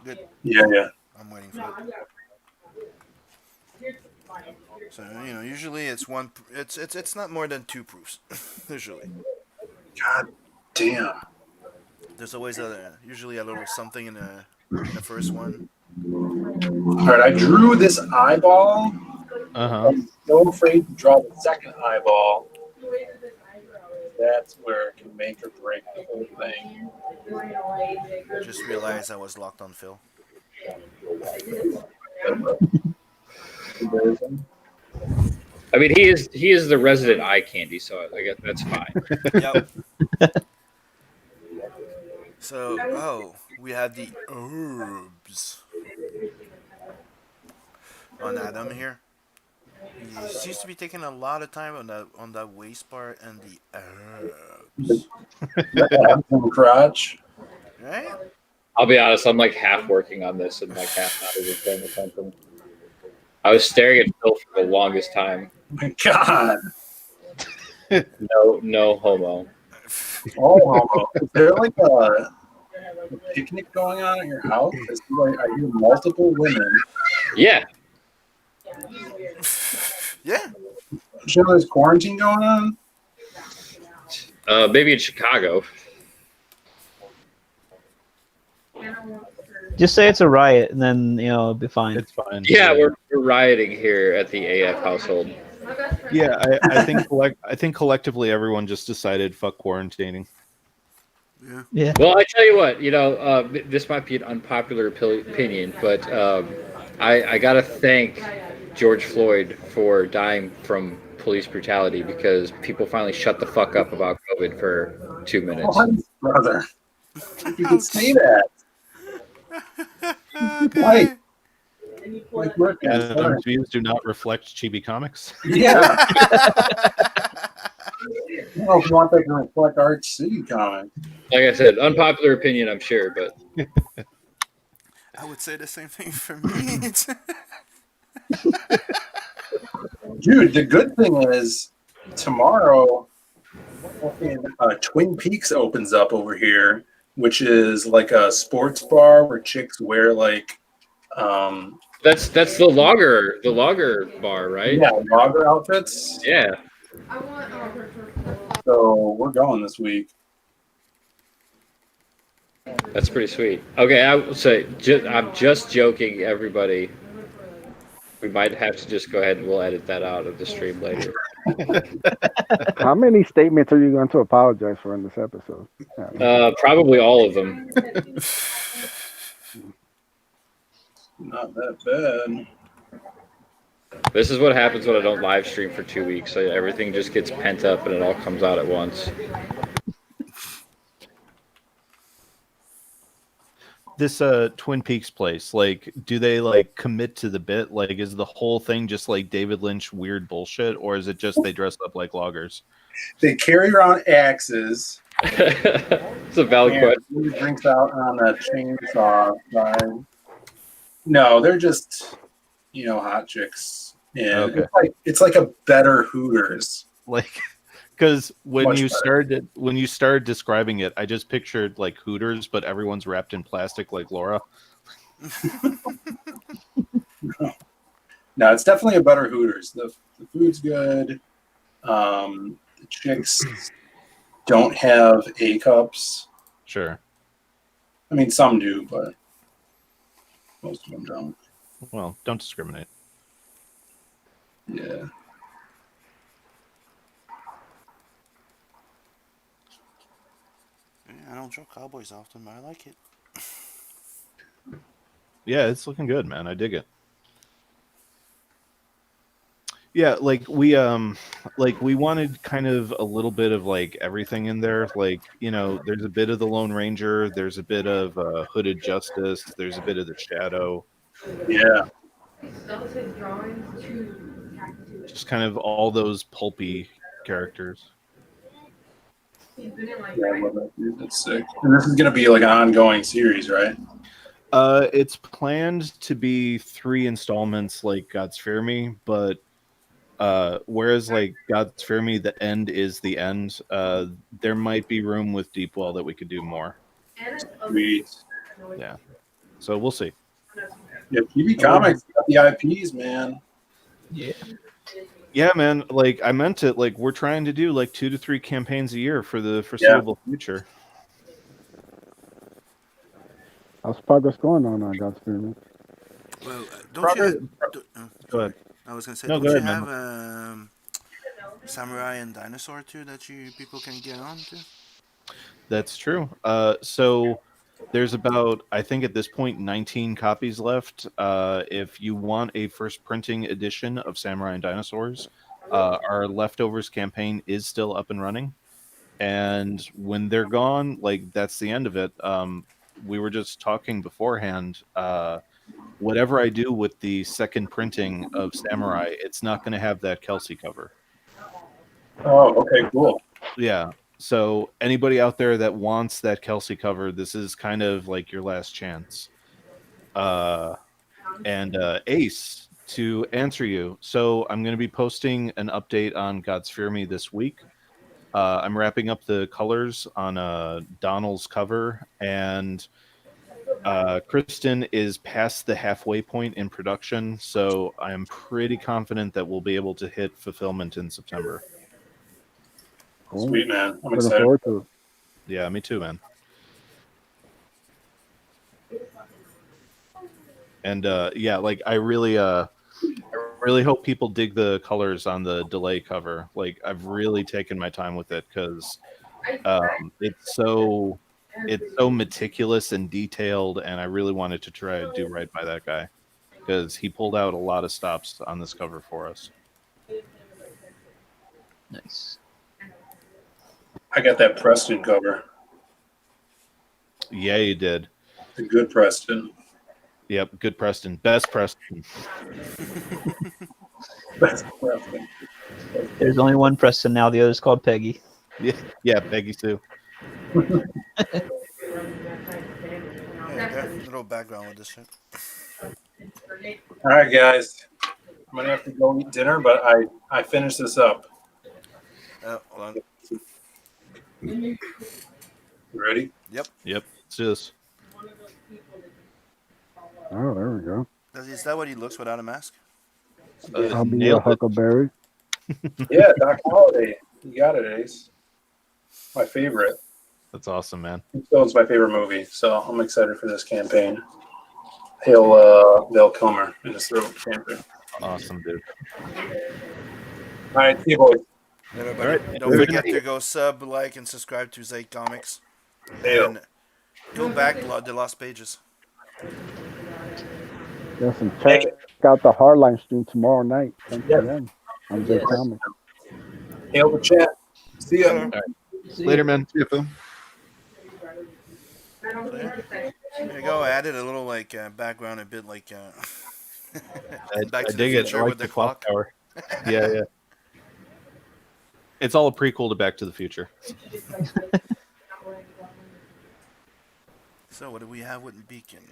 Good. Yeah. I'm waiting for it. So usually it's one. It's not more than 2 proofs. Usually, God damn. there's always usually a little something in the first one. All right, I drew this eyeball. Uh-huh. I'm so afraid to draw the second eyeball. That's where it can make or break the whole thing. Just realized I was locked on Phil. I mean, he is the resident eye candy, so I guess that's fine. Yep. So, we have the herbs on Adam here. He seems to be taking a lot of time on that waist part and the herbs. Crotch. Right? I'll be honest, I'm like half working on this and like half not even paying attention. I was staring at Phil for the longest time. My God. No homo. Oh, is there like a picnic going on at your house? I hear multiple women. Yeah. Yeah. You know there's quarantine going on? Maybe in Chicago. Just say it's a riot, and then it'll be fine. It's fine. Yeah, we're rioting here at the AF household. Yeah, I think collectively everyone just decided fuck quarantining. Yeah. Well, I tell you what, this might be an unpopular opinion, but I gotta thank George Floyd for dying from police brutality because people finally shut the fuck up about COVID for 2 minutes. Oh, brother. You can say that. Okay. Like Merkin. Adam's views do not reflect Chibi Comics. Yeah. I don't know if you want that to reflect Arch City comics. Like I said, unpopular opinion, I'm sure, but I would say the same thing for me. Dude, the good thing is tomorrow fucking Twin Peaks opens up over here, which is like a sports bar where chicks wear like that's the logger bar, right? yeah, logger outfits. Yeah. So we're going this week. That's pretty sweet. Okay, I will say, I'm just joking, everybody. We might have to just go ahead and we'll edit that out of the stream later. How many statements are you going to apologize for in this episode? Probably all of them. Not that bad. This is what happens when I don't live stream for 2 weeks. So everything just gets pent up and it all comes out at once. This Twin Peaks place, like, do they like commit to the bit? Like, is the whole thing just like David Lynch weird bullshit, or is it just they dress up like loggers? They carry around axes. It's a valid question. He drinks out on a chainsaw side. No, they're just hot chicks. Yeah, Okay. it's like a better Hooters. Like, because when Much you better. started describing it, I just pictured like Hooters, but everyone's wrapped in plastic like Laura. No, it's definitely a better Hooters. The food's good. The chicks don't have A cups. Sure. I mean, some do, but most of them don't. Well, don't discriminate. Yeah. I don't draw cowboys often, but I like it. Yeah, it's looking good, man. I dig it. Yeah, like we wanted kind of a little bit of like everything in there. Like, there's a bit of the Lone Ranger, there's a bit of Hooded Justice, there's a bit of the Shadow. Yeah. Just kind of all those pulpy characters. Yeah, I love that, dude. That's sick. And this is gonna be like an ongoing series, right? It's planned to be 3 installments like God's Fear Me, but whereas like God's Fear Me, the end is the end. There might be room with Deepwell that we could do more. Sweet. Yeah. So we'll see. Yeah, TV Comics got the IPs, man. Yeah. Yeah, man. Like I meant it. Like we're trying to do like 2 to 3 campaigns a year for the foreseeable future. How's progress going on God's Fear? Well, Go ahead. I was gonna say, No, don't go you ahead, have Samurai and Dinosaur too that people can get on to? That's true. So there's about, I think at this point, 19 copies left. If you want a first printing edition of Samurai and Dinosaurs, our Leftovers campaign is still up and running. And when they're gone, like that's the end of it. We were just talking beforehand. Whatever I do with the second printing of Samurai, it's not going to have that Kelsey cover. Oh, okay, cool. Yeah. So anybody out there that wants that Kelsey cover, this is kind of like your last chance. And Ace, to answer you, so I'm going to be posting an update on God's Fear Me this week. I'm wrapping up the colors on Donald's cover, and Kristen is past the halfway point in production, so I'm pretty confident that we'll be able to hit fulfillment in September. Cool. Sweet, man. I'm Looking excited. forward to it. Yeah, me too, man. And yeah, like I really hope people dig the colors on the delay cover. Like I've really taken my time with it because it's so meticulous and detailed, and I really wanted to try to do right by that guy because he pulled out a lot of stops on this cover for us. Nice. I got that Preston cover. Yeah, you did. The good Preston. Yep, good Preston. Best Preston. That's Preston. There's only one Preston now. The other's called Peggy. Yeah, Peggy Sue. Yeah, okay. Little background with this shit. All right, guys. I'm gonna have to go eat dinner, but I finished this up. Hold on. You ready? Yep. It's just Oh, there we go. Is that what he looks without a mask? I'll be a nailed it. Huckleberry. Yeah, Doc Holliday. You got it, Ace. My favorite. That's awesome, man. It's my favorite movie, so I'm excited for this campaign. Hail Val Kilmer in his throat campaign. Awesome, dude. All right, see you boys. Everybody, All right. don't forget to go sub, like, and subscribe to Zay Comics. Hail. And go back the lost pages. Yes, and check out the Hardline stream tomorrow night, 10 Yes. p.m. on J Comics. Hail the chat. See ya. All Later, man. See you, Phil. There you go. I added a little like background, a bit like I Back to the dig it. Future I like with the the clock clock. tower. Yeah. It's all a prequel to Back to the Future. So what do we have with Beacon?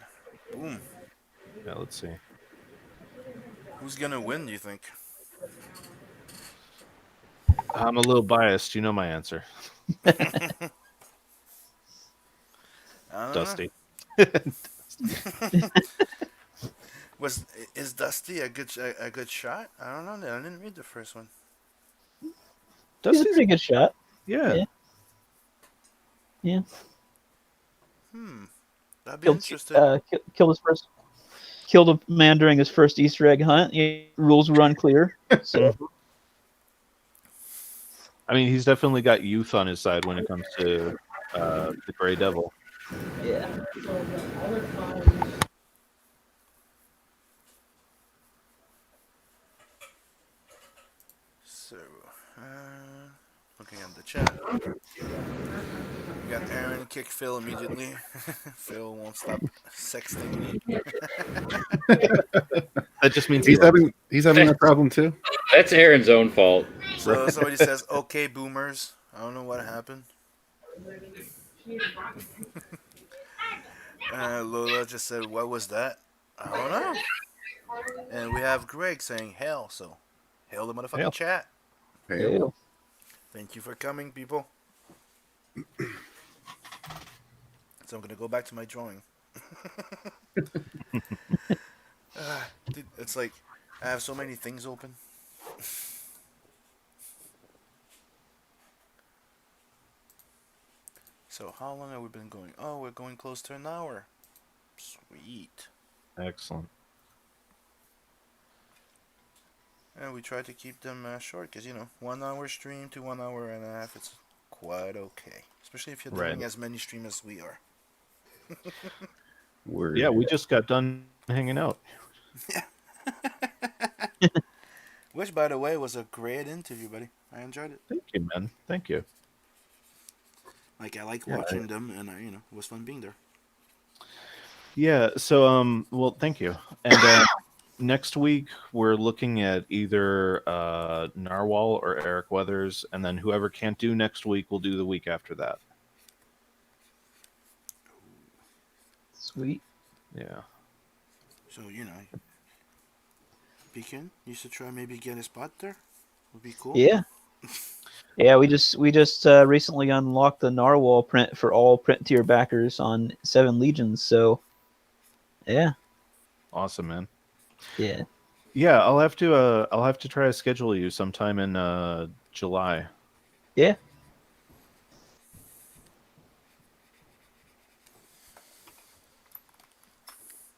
Boom. Yeah, let's see. Who's gonna win? Do you think? I'm a little biased. You know my answer. I don't know. Dusty. Is Dusty a good shot? I don't know. I didn't read the first one. He's a Dusty's pretty good shot. yeah. Yeah. I'd be interested. Killed a man during his first Easter egg hunt. Rules were unclear. So I mean, he's definitely got youth on his side when it comes to the Gray Devil. yeah. So, looking at the chat. We got Aaron kick Phil immediately. Phil won't stop sexting me. That just means He's having that problem too. That's Aaron's own fault. So somebody says, "Okay, boomers." I don't know what happened. Lola just said, "What was that?" I don't know. And we have Greg saying, "Hell." So, hail the motherfucking Hail. chat. Hey, Thank you for coming, people. So I'm gonna go back to my drawing. Dude, it's like I have so many things open. So how long have we been going? Oh, we're going close to an hour. Sweet. excellent. And we try to keep them short because 1 hour stream to 1 hour and a half. It's quite okay, especially if you're doing Right. as many streams as we are. word. Yeah, we just got done hanging out. Which, by the way, was a great interview, buddy. I enjoyed it. Thank you, man. Thank you. Like I like watching them, and it was fun being there. Yeah. So, well, thank you. And next week we're looking at either Narwhal or Eric Weathers, and then whoever can't do next week will do the week after that. Sweet. Yeah. So Beacon, you should try maybe get a spot there. Would be cool. Yeah. Yeah, we just recently unlocked the Narwhal print for all print tier backers on 7 Legions. So, yeah, Awesome, man. yeah, Yeah, I'll have to try to schedule you sometime in July. yeah.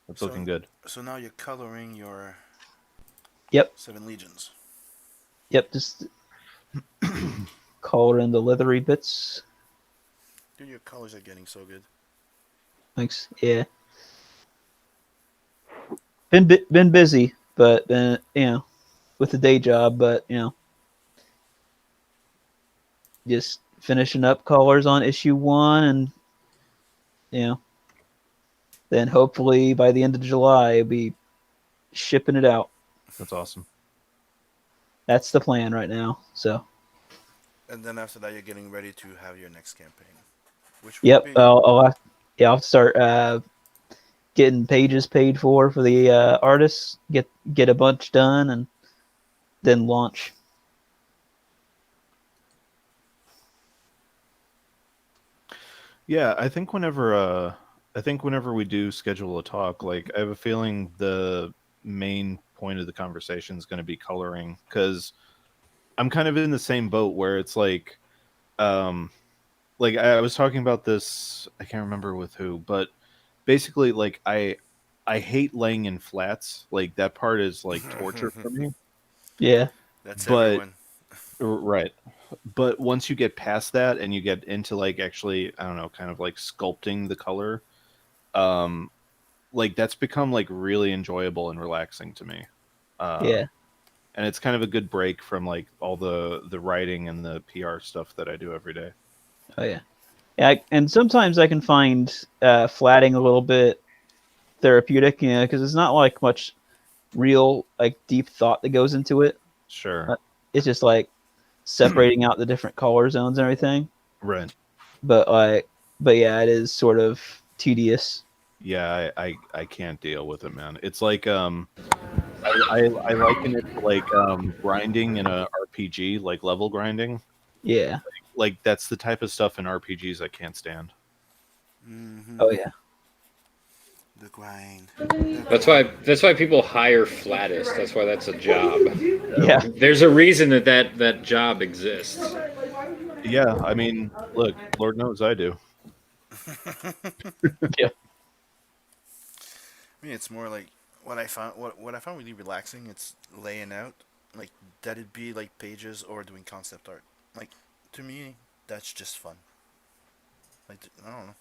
That's So- looking good. So now you're coloring your Yep, 7 legions. yep. Just color in the leathery bits. Dude, your colors are getting so good. Thanks. Yeah. Been busy, but then with the day job, but just finishing up colors on issue 1, and then hopefully by the end of July, I'll be shipping it out. That's awesome. That's the plan right now. So, And then after that, you're getting ready to have your next campaign, which will yep. be I'll have to start getting pages paid for the artists. Get a bunch done, and then launch. Yeah, I think whenever we do schedule a talk, like I have a feeling the main point of the conversation is going to be coloring, because I'm kind of in the same boat where it's like I was talking about this, I can't remember with who, but basically like I hate laying in flats. Like that part is like torture for me. Yeah. that's but- everyone. Right. But once you get past that and you get into like actually, I don't know, kind of like sculpting the color, like that's become like really enjoyable and relaxing to me. Yeah. And it's kind of a good break from like all the writing and the PR stuff that I do every day. Oh yeah. Yeah, and sometimes I can find flatting a little bit therapeutic, because it's not like much real like deep thought that goes into it. Sure. It's just like separating out the different color zones and everything. Right. But yeah, it is sort of tedious. Yeah, I can't deal with it, man. It's like I liken it to like grinding in a RPG, like level grinding. Yeah. Like that's the type of stuff in RPGs I can't stand. Mm-hmm. Oh yeah. The grind. That's why people hire flattists. That's why that's a job. Yeah. There's a reason that job exists. Yeah, I mean, look, Lord knows I do. Yeah. I mean, it's more like what I found really relaxing. It's laying out, like that it be like pages or doing concept art. Like to me, that's just fun. Like I don't know.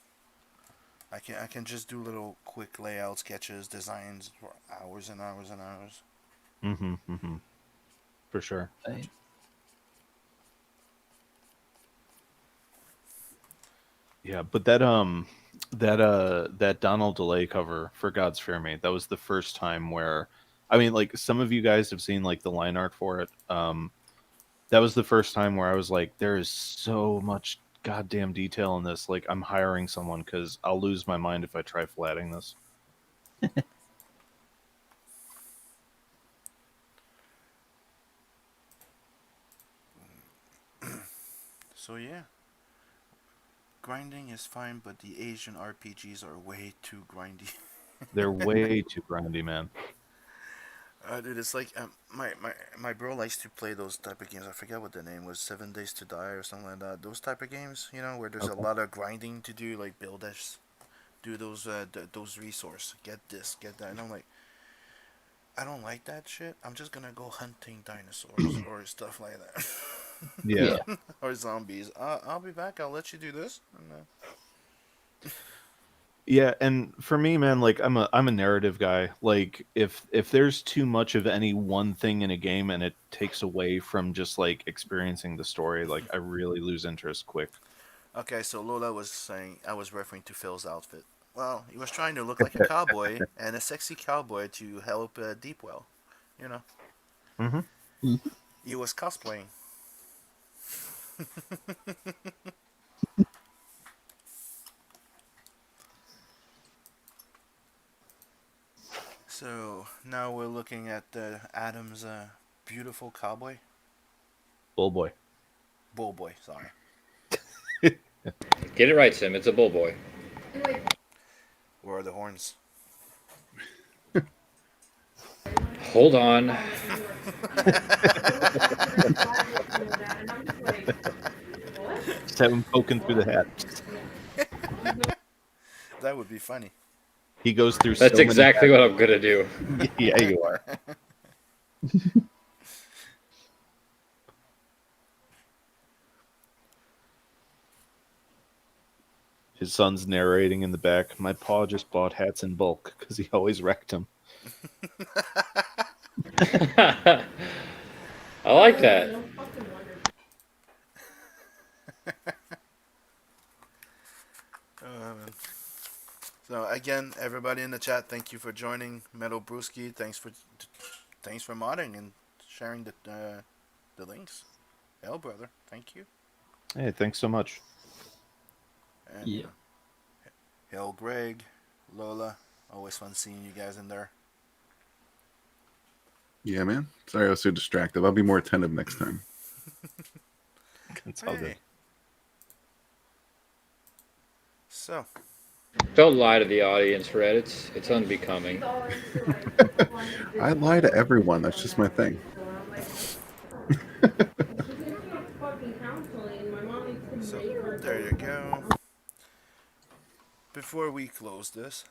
I can just do little quick layout sketches, designs for hours and hours and hours. Mm-hmm. For sure. Right. Yeah, but that Donald Delay cover for God's Fear Me, that was the first time where, I mean, like some of you guys have seen like the line art for it. That was the first time where I was like, there is so much goddamn detail in this. Like I'm hiring someone because I'll lose my mind if I try flatting this. So yeah, grinding is fine, but the Asian RPGs are way too grindy. They're way too grindy, man. Dude, it's like my bro likes to play those type of games. I forget what the name was, 7 Days to Die or something like that. Those type of games, where there's a Okay. lot of grinding to do, like build this, do those resource, get this, get that. And I'm like, I don't like that shit. I'm just gonna go hunting dinosaurs or stuff like that, Yeah. or zombies. I'll be back. I'll let you do this. And, Yeah, and for me, man, like I'm a narrative guy. Like if there's too much of any one thing in a game and it takes away from just like experiencing the story, like I really lose interest quick. okay, so Lola was saying I was referring to Phil's outfit. Well, he was trying to look like a cowboy and a sexy cowboy to help Deepwell. You know, Mm-hmm. he was cosplaying. So now we're looking at Adam's beautiful cowboy. Bull boy. Bull boy, sorry. Get it right, Sim. It's a bull boy. Where are the horns? Hold on. Just have him poking through the hat. That would be funny. He goes through That's so exactly what I'm gonna do. many. Yeah, you are. His son's narrating in the back. My pa just bought hats in bulk because he always wrecked them. I like that. So again, everybody in the chat, thank you for joining. Metal Brewski, thanks for modding and sharing the links. Hell, brother, thank you. Hey, thanks so much. And Yeah. Hell, Greg, Lola, always fun seeing you guys in there. Yeah, man. Sorry I was so distracted. I'll be more attentive next time. It's all good. Hey. So, Don't lie to the audience, Red. It's unbecoming. I lie to everyone. That's just my thing. so there you go. Before we close this,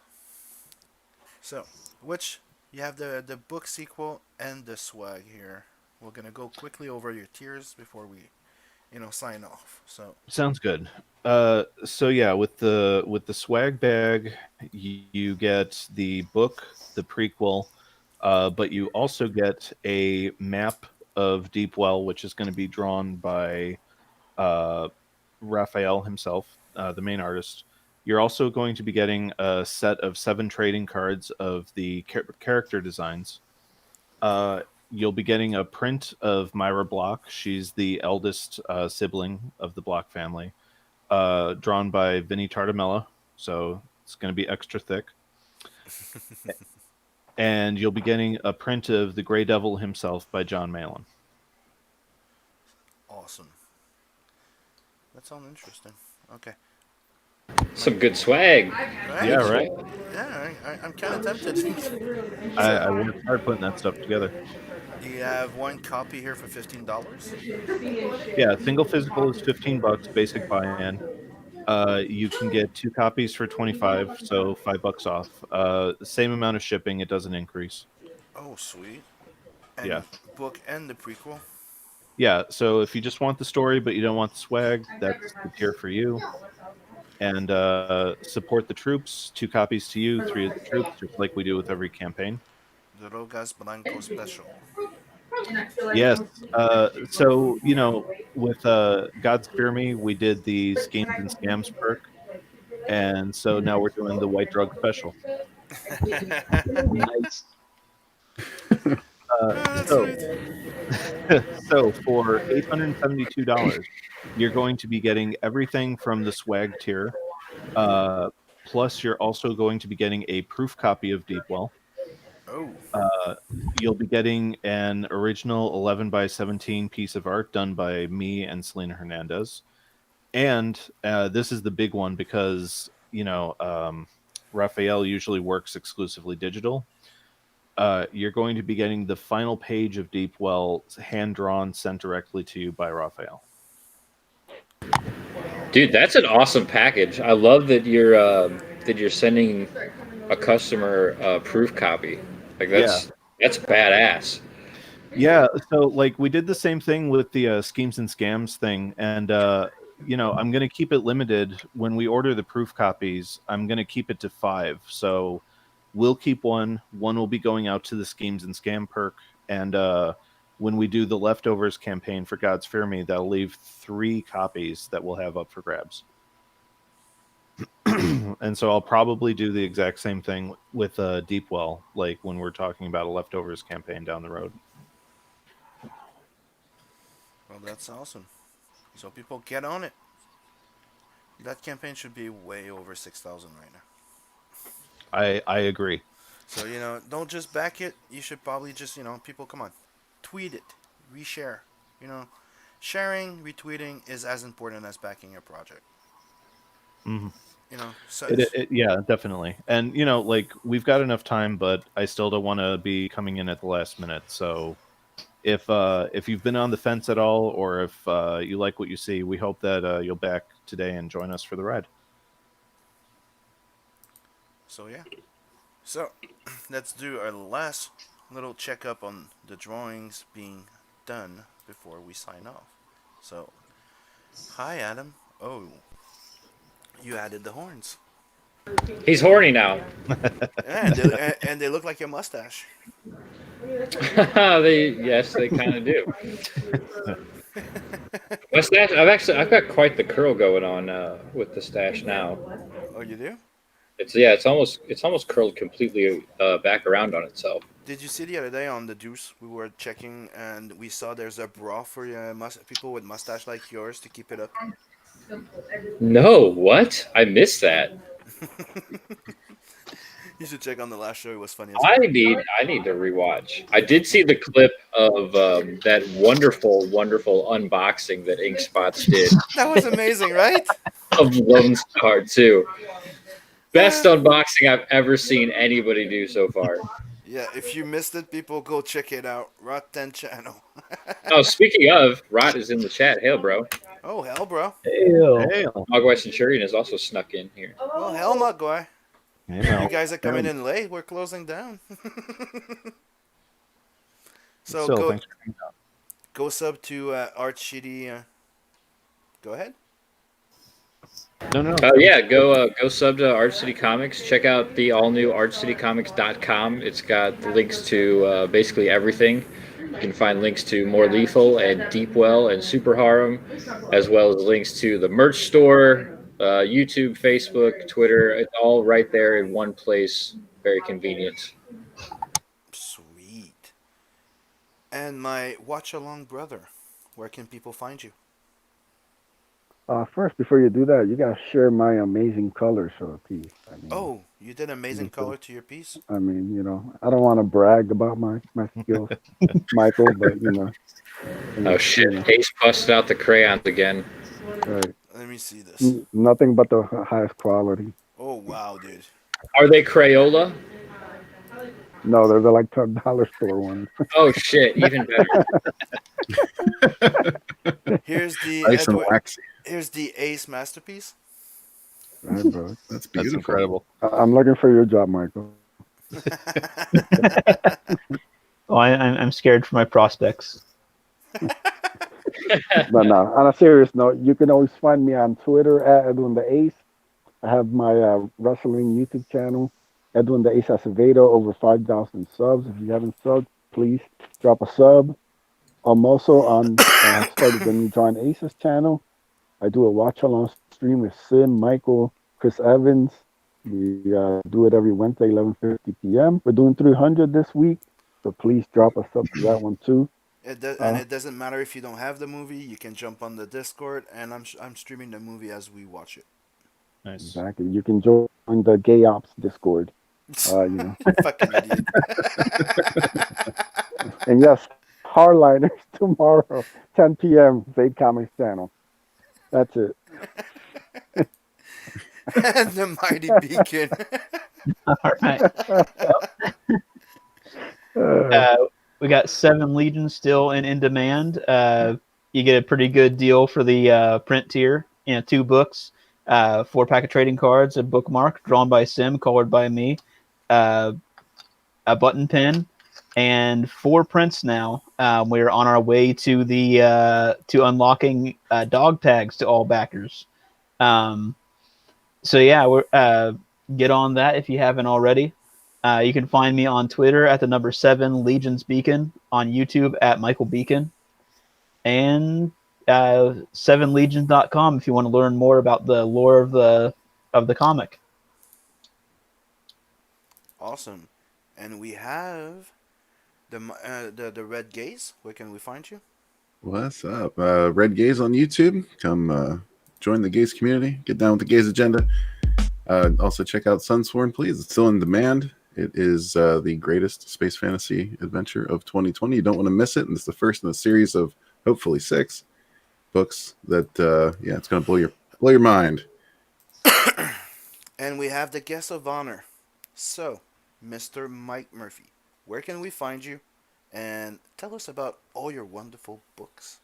so which you have the book sequel and the swag here. We're gonna go quickly over your tiers before we, sign off. So Sounds good. So yeah, with the swag bag, you get the book, the prequel, but you also get a map of Deepwell, which is going to be drawn by Raphael himself, the main artist. You're also going to be getting a set of 7 trading cards of the character designs. You'll be getting a print of Myra Block. She's the eldest sibling of the Block family, drawn by Vinny Tartamella. So it's going to be extra thick. And you'll be getting a print of the Grey Devil himself by John Malin. awesome. That sounds interesting. Okay. Some good swag. Right? Yeah, right. Yeah, I'm kind of tempted. I worked hard putting that stuff together. Do you have one copy here for $15? Yeah, single physical is $15, basic buy-in. You can get 2 copies for 25, so $5 off. Same amount of shipping, it doesn't increase. Oh, sweet. And Yeah. book and the prequel. Yeah, so if you just want the story but you don't want the swag, that's the tier for you. And support the troops, 2 copies to you, 3 of the troops, just like we do with every campaign. The Rogas Blanco special. Yes. So, with God's Fear Me, we did the Schemes and Scams perk. And so now we're doing the White Drug special. Nice. That's So, sweet. so for $872, you're going to be getting everything from the swag tier. Plus, you're also going to be getting a proof copy of Deepwell. Oh, You'll be getting an original 11 by 17 piece of art done by me and Selena Hernandez. And this is the big one because, Raphael usually works exclusively digital. You're going to be getting the final page of Deepwell hand-drawn, sent directly to you by Raphael. Dude, that's an awesome package. I love that you're sending a customer a proof copy. Like that's badass. Yeah, so like we did the same thing with the schemes and scams thing, and I'm going to keep it limited. When we order the proof copies, I'm going to keep it to 5. So we'll keep one. One will be going out to the schemes and scam perk, and when we do the leftovers campaign for God's Fear Me, that'll leave 3 copies that we'll have up for grabs. And so I'll probably do the exact same thing with Deepwell, like when we're talking about a leftovers campaign down the road. Well, that's awesome. So people get on it. That campaign should be way over 6,000 right now. I agree. So don't just back it. You should probably just people come on, tweet it, reshare. You know, sharing, retweeting is as important as backing your project. Mm-hmm. So Yeah, definitely. And like we've got enough time, but I still don't want to be coming in at the last minute. So if you've been on the fence at all, or if you like what you see, we hope that you'll back today and join us for the ride. So yeah. So let's do our last little checkup on the drawings being done before we sign off. So, hi Adam. Oh, you added the horns. He's horny now. And they look like your mustache. They kind of do. My stash, I've got quite the curl going on with the stash now. Oh, you do? It's almost curled completely back around on itself. Did you see the other day on the Deuce? We were checking and we saw there's a bra for people with mustache like yours to keep it up. No, what? I missed that. You should check on the last show. It was funny. I need to rewatch. I did see the clip of that wonderful unboxing that Ink Spots did. That was amazing, right? Of Lone Star too. Best unboxing I've ever seen anybody do so far. Yeah, if you missed it, people go check it out. Rot 10 channel. Oh, speaking of, Rot is in the chat. Hail, bro. Oh, hell, bro. Hail. Mogwai Centurion is also snuck in here. Well, hell, Mogwai. Hail. You guys are coming in late. We're closing down. So Still, go, go sub to Art Shitty. Go ahead. No. Yeah, go sub to Art City Comics. Check out the all new artcitycomics.com. It's got links to basically everything. You can find links to More Lethal and Deepwell and Super Harem, as well as links to the merch store, YouTube, Facebook, Twitter. It's all right there in one place. Very convenient. Sweet. And my watch-along brother, where can people find you? First, before you do that, you gotta share my amazing colors for a piece. Oh, you did amazing color to your piece? I mean, I don't want to brag about my skills, Michael, but Oh shit! Ace busted out the crayons again. Right. Let me see this. Nothing but the highest quality. Oh wow, dude. Are they Crayola? No, they're the like $10 store ones. Oh shit! Even better. Here's the Nice and waxy. Here's the Ace masterpiece. Right, bro. That's beautiful. That's incredible. I'm looking for your job, Michael. Oh, I'm scared for my prospects. But no, on a serious note, you can always find me on Twitter at Edwin the Ace. I have my wrestling YouTube channel, Edwin the Ace Acevedo, over 5,000 subs. If you haven't subbed, please drop a sub. I'm also on started the new John Aces channel. I do a watch-along stream with Sin, Michael, Chris Evans. We do it every Wednesday, 11:50 p.m. We're doing 300 this week, so please drop a sub to that one too. And it doesn't matter if you don't have the movie. You can jump on the Discord, and I'm streaming the movie as we watch it. Nice. Exactly. You can join the Gay Ops Discord. Fucking idiot. And yes, Hardliners tomorrow, 10 p.m. Zaid Comics channel. That's it. And the Mighty Beacon. All right. We got 7 Legions still in demand. You get a pretty good deal for the print tier. 2 books, 4-pack of trading cards, a bookmark drawn by Sim, colored by me, a button pin, and 4 prints now. We're on our way to the to unlocking dog tags to all backers. So yeah, we're get on that if you haven't already. You can find me on Twitter at the number 7 Legions Beacon, on YouTube at Michael Beacon, and 7legions.com if you want to learn more about the lore of of the comic. Awesome. And we have the Red Gaze. Where can we find you? What's up? Red Gaze on YouTube. Come join the gaze community. Get down with the gaze agenda. Also check out Sunsworn, please. It's still in demand. It is the greatest space fantasy adventure of 2020. You don't want to miss it. And it's the first in a series of hopefully 6 books that it's going to blow your mind. And we have the guest of honor. So, Mr. Mike Murphy, where can we find you? And tell us about all your wonderful books.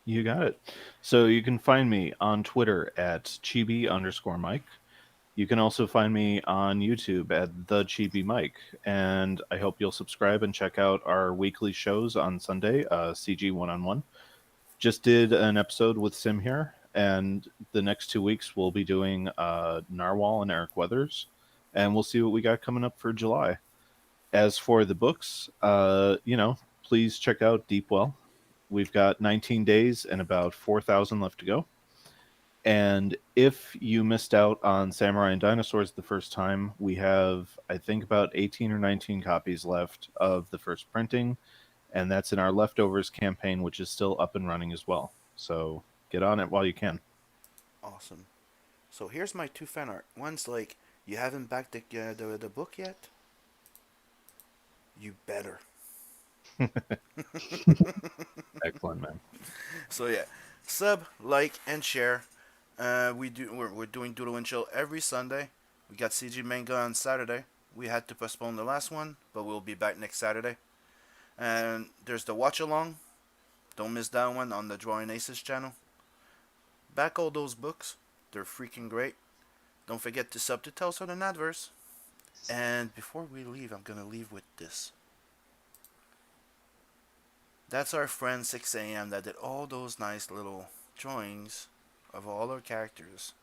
You got it. So you can find me on Twitter at chibi_Mike. You can also find me on YouTube at the Chibi Mike. And I hope you'll subscribe and check out our weekly shows on Sunday, CG One-on-One. Just did an episode with Sim here, and the next 2 weeks we'll be doing Narwhal and Eric Weathers, and we'll see what we got coming up for July. As for the books, please check out Deepwell. We've got 19 days and about 4,000 left to go. And if you missed out on Samurai and Dinosaurs the first time, we have, I think, about 18 or 19 copies left of the first printing, and that's in our Leftovers campaign, which is still up and running as well. So get on it while you can. Awesome. So here's my 2 fan art. One's like, you haven't backed the book yet? You better. Excellent, man. So yeah, sub, like, and share. We're doing Doodle and Chill every Sunday. We got CG Manga on Saturday. We had to postpone the last one, but we'll be back next Saturday. And there's the watch along. Don't miss that one on the Drawing Aces channel. Back all those books. They're freaking great. Don't forget to sub to Tales of the Nadverse. And before we leave, I'm gonna leave with this. That's our friend 6am that did all those nice little drawings of all our characters.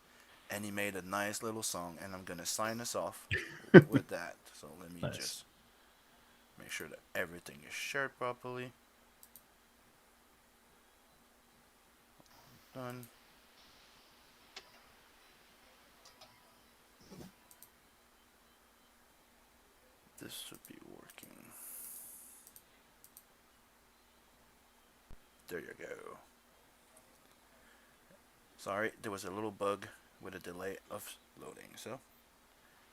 And he made a nice little song. And I'm gonna sign us off with that. So let me just make sure that everything is shared properly. Done. This should be working. There you go. Sorry, there was a little bug with a delay of loading. So,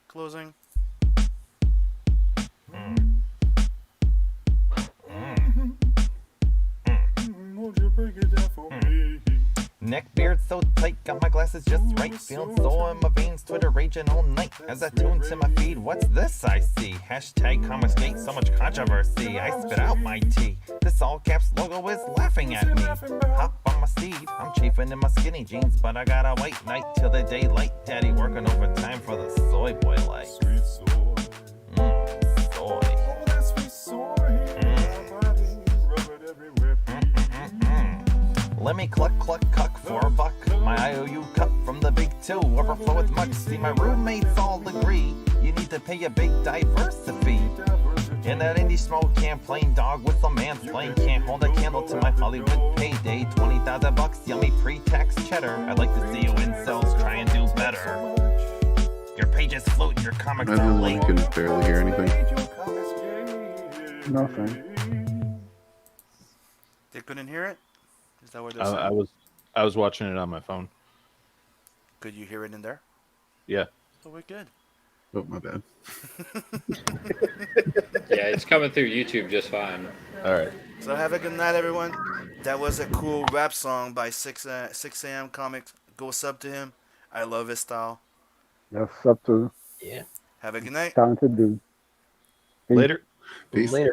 closing. Won't you break it down for me? Neck beard so tight, got my glasses just right. Feeling sore in my veins, Twitter raging all night. As I tune to my feed, what's this I see? Hashtag Comics Gate, so much controversy. I spit out my tea. This all caps logo is laughing at me. Hop on my seat, I'm chafing in my skinny jeans, but I gotta wait night till the daylight. Daddy working overtime for the soy boy life. Sweet soy. Soy. Oh, that sweet soy. Rub it everywhere. Let me cluck, cuck for a buck. My IOU cup from the big 2, overflow with muck. See, my roommates all agree you need to pay a big diversity. In that indie smoke can't plain dog with some mansplain. Can't hold a candle to my Hollywood payday. $20,000, yummy pre-tax cheddar. I'd like to see you incels try and do better. Your pages float, your comics are late. I can barely hear anything. Nothing. They couldn't hear it? Is that what they're saying? I was watching it on my phone. Could you hear it in there? Yeah. So we're good. Oh, my bad. Yeah, it's coming through YouTube just fine. All right. So have a good night, everyone. That was a cool rap song by 6am Comics. Go sub to him. I love his style. That's up to Yeah. Have a good night. talented dude. Peace. Later. Peace. Later.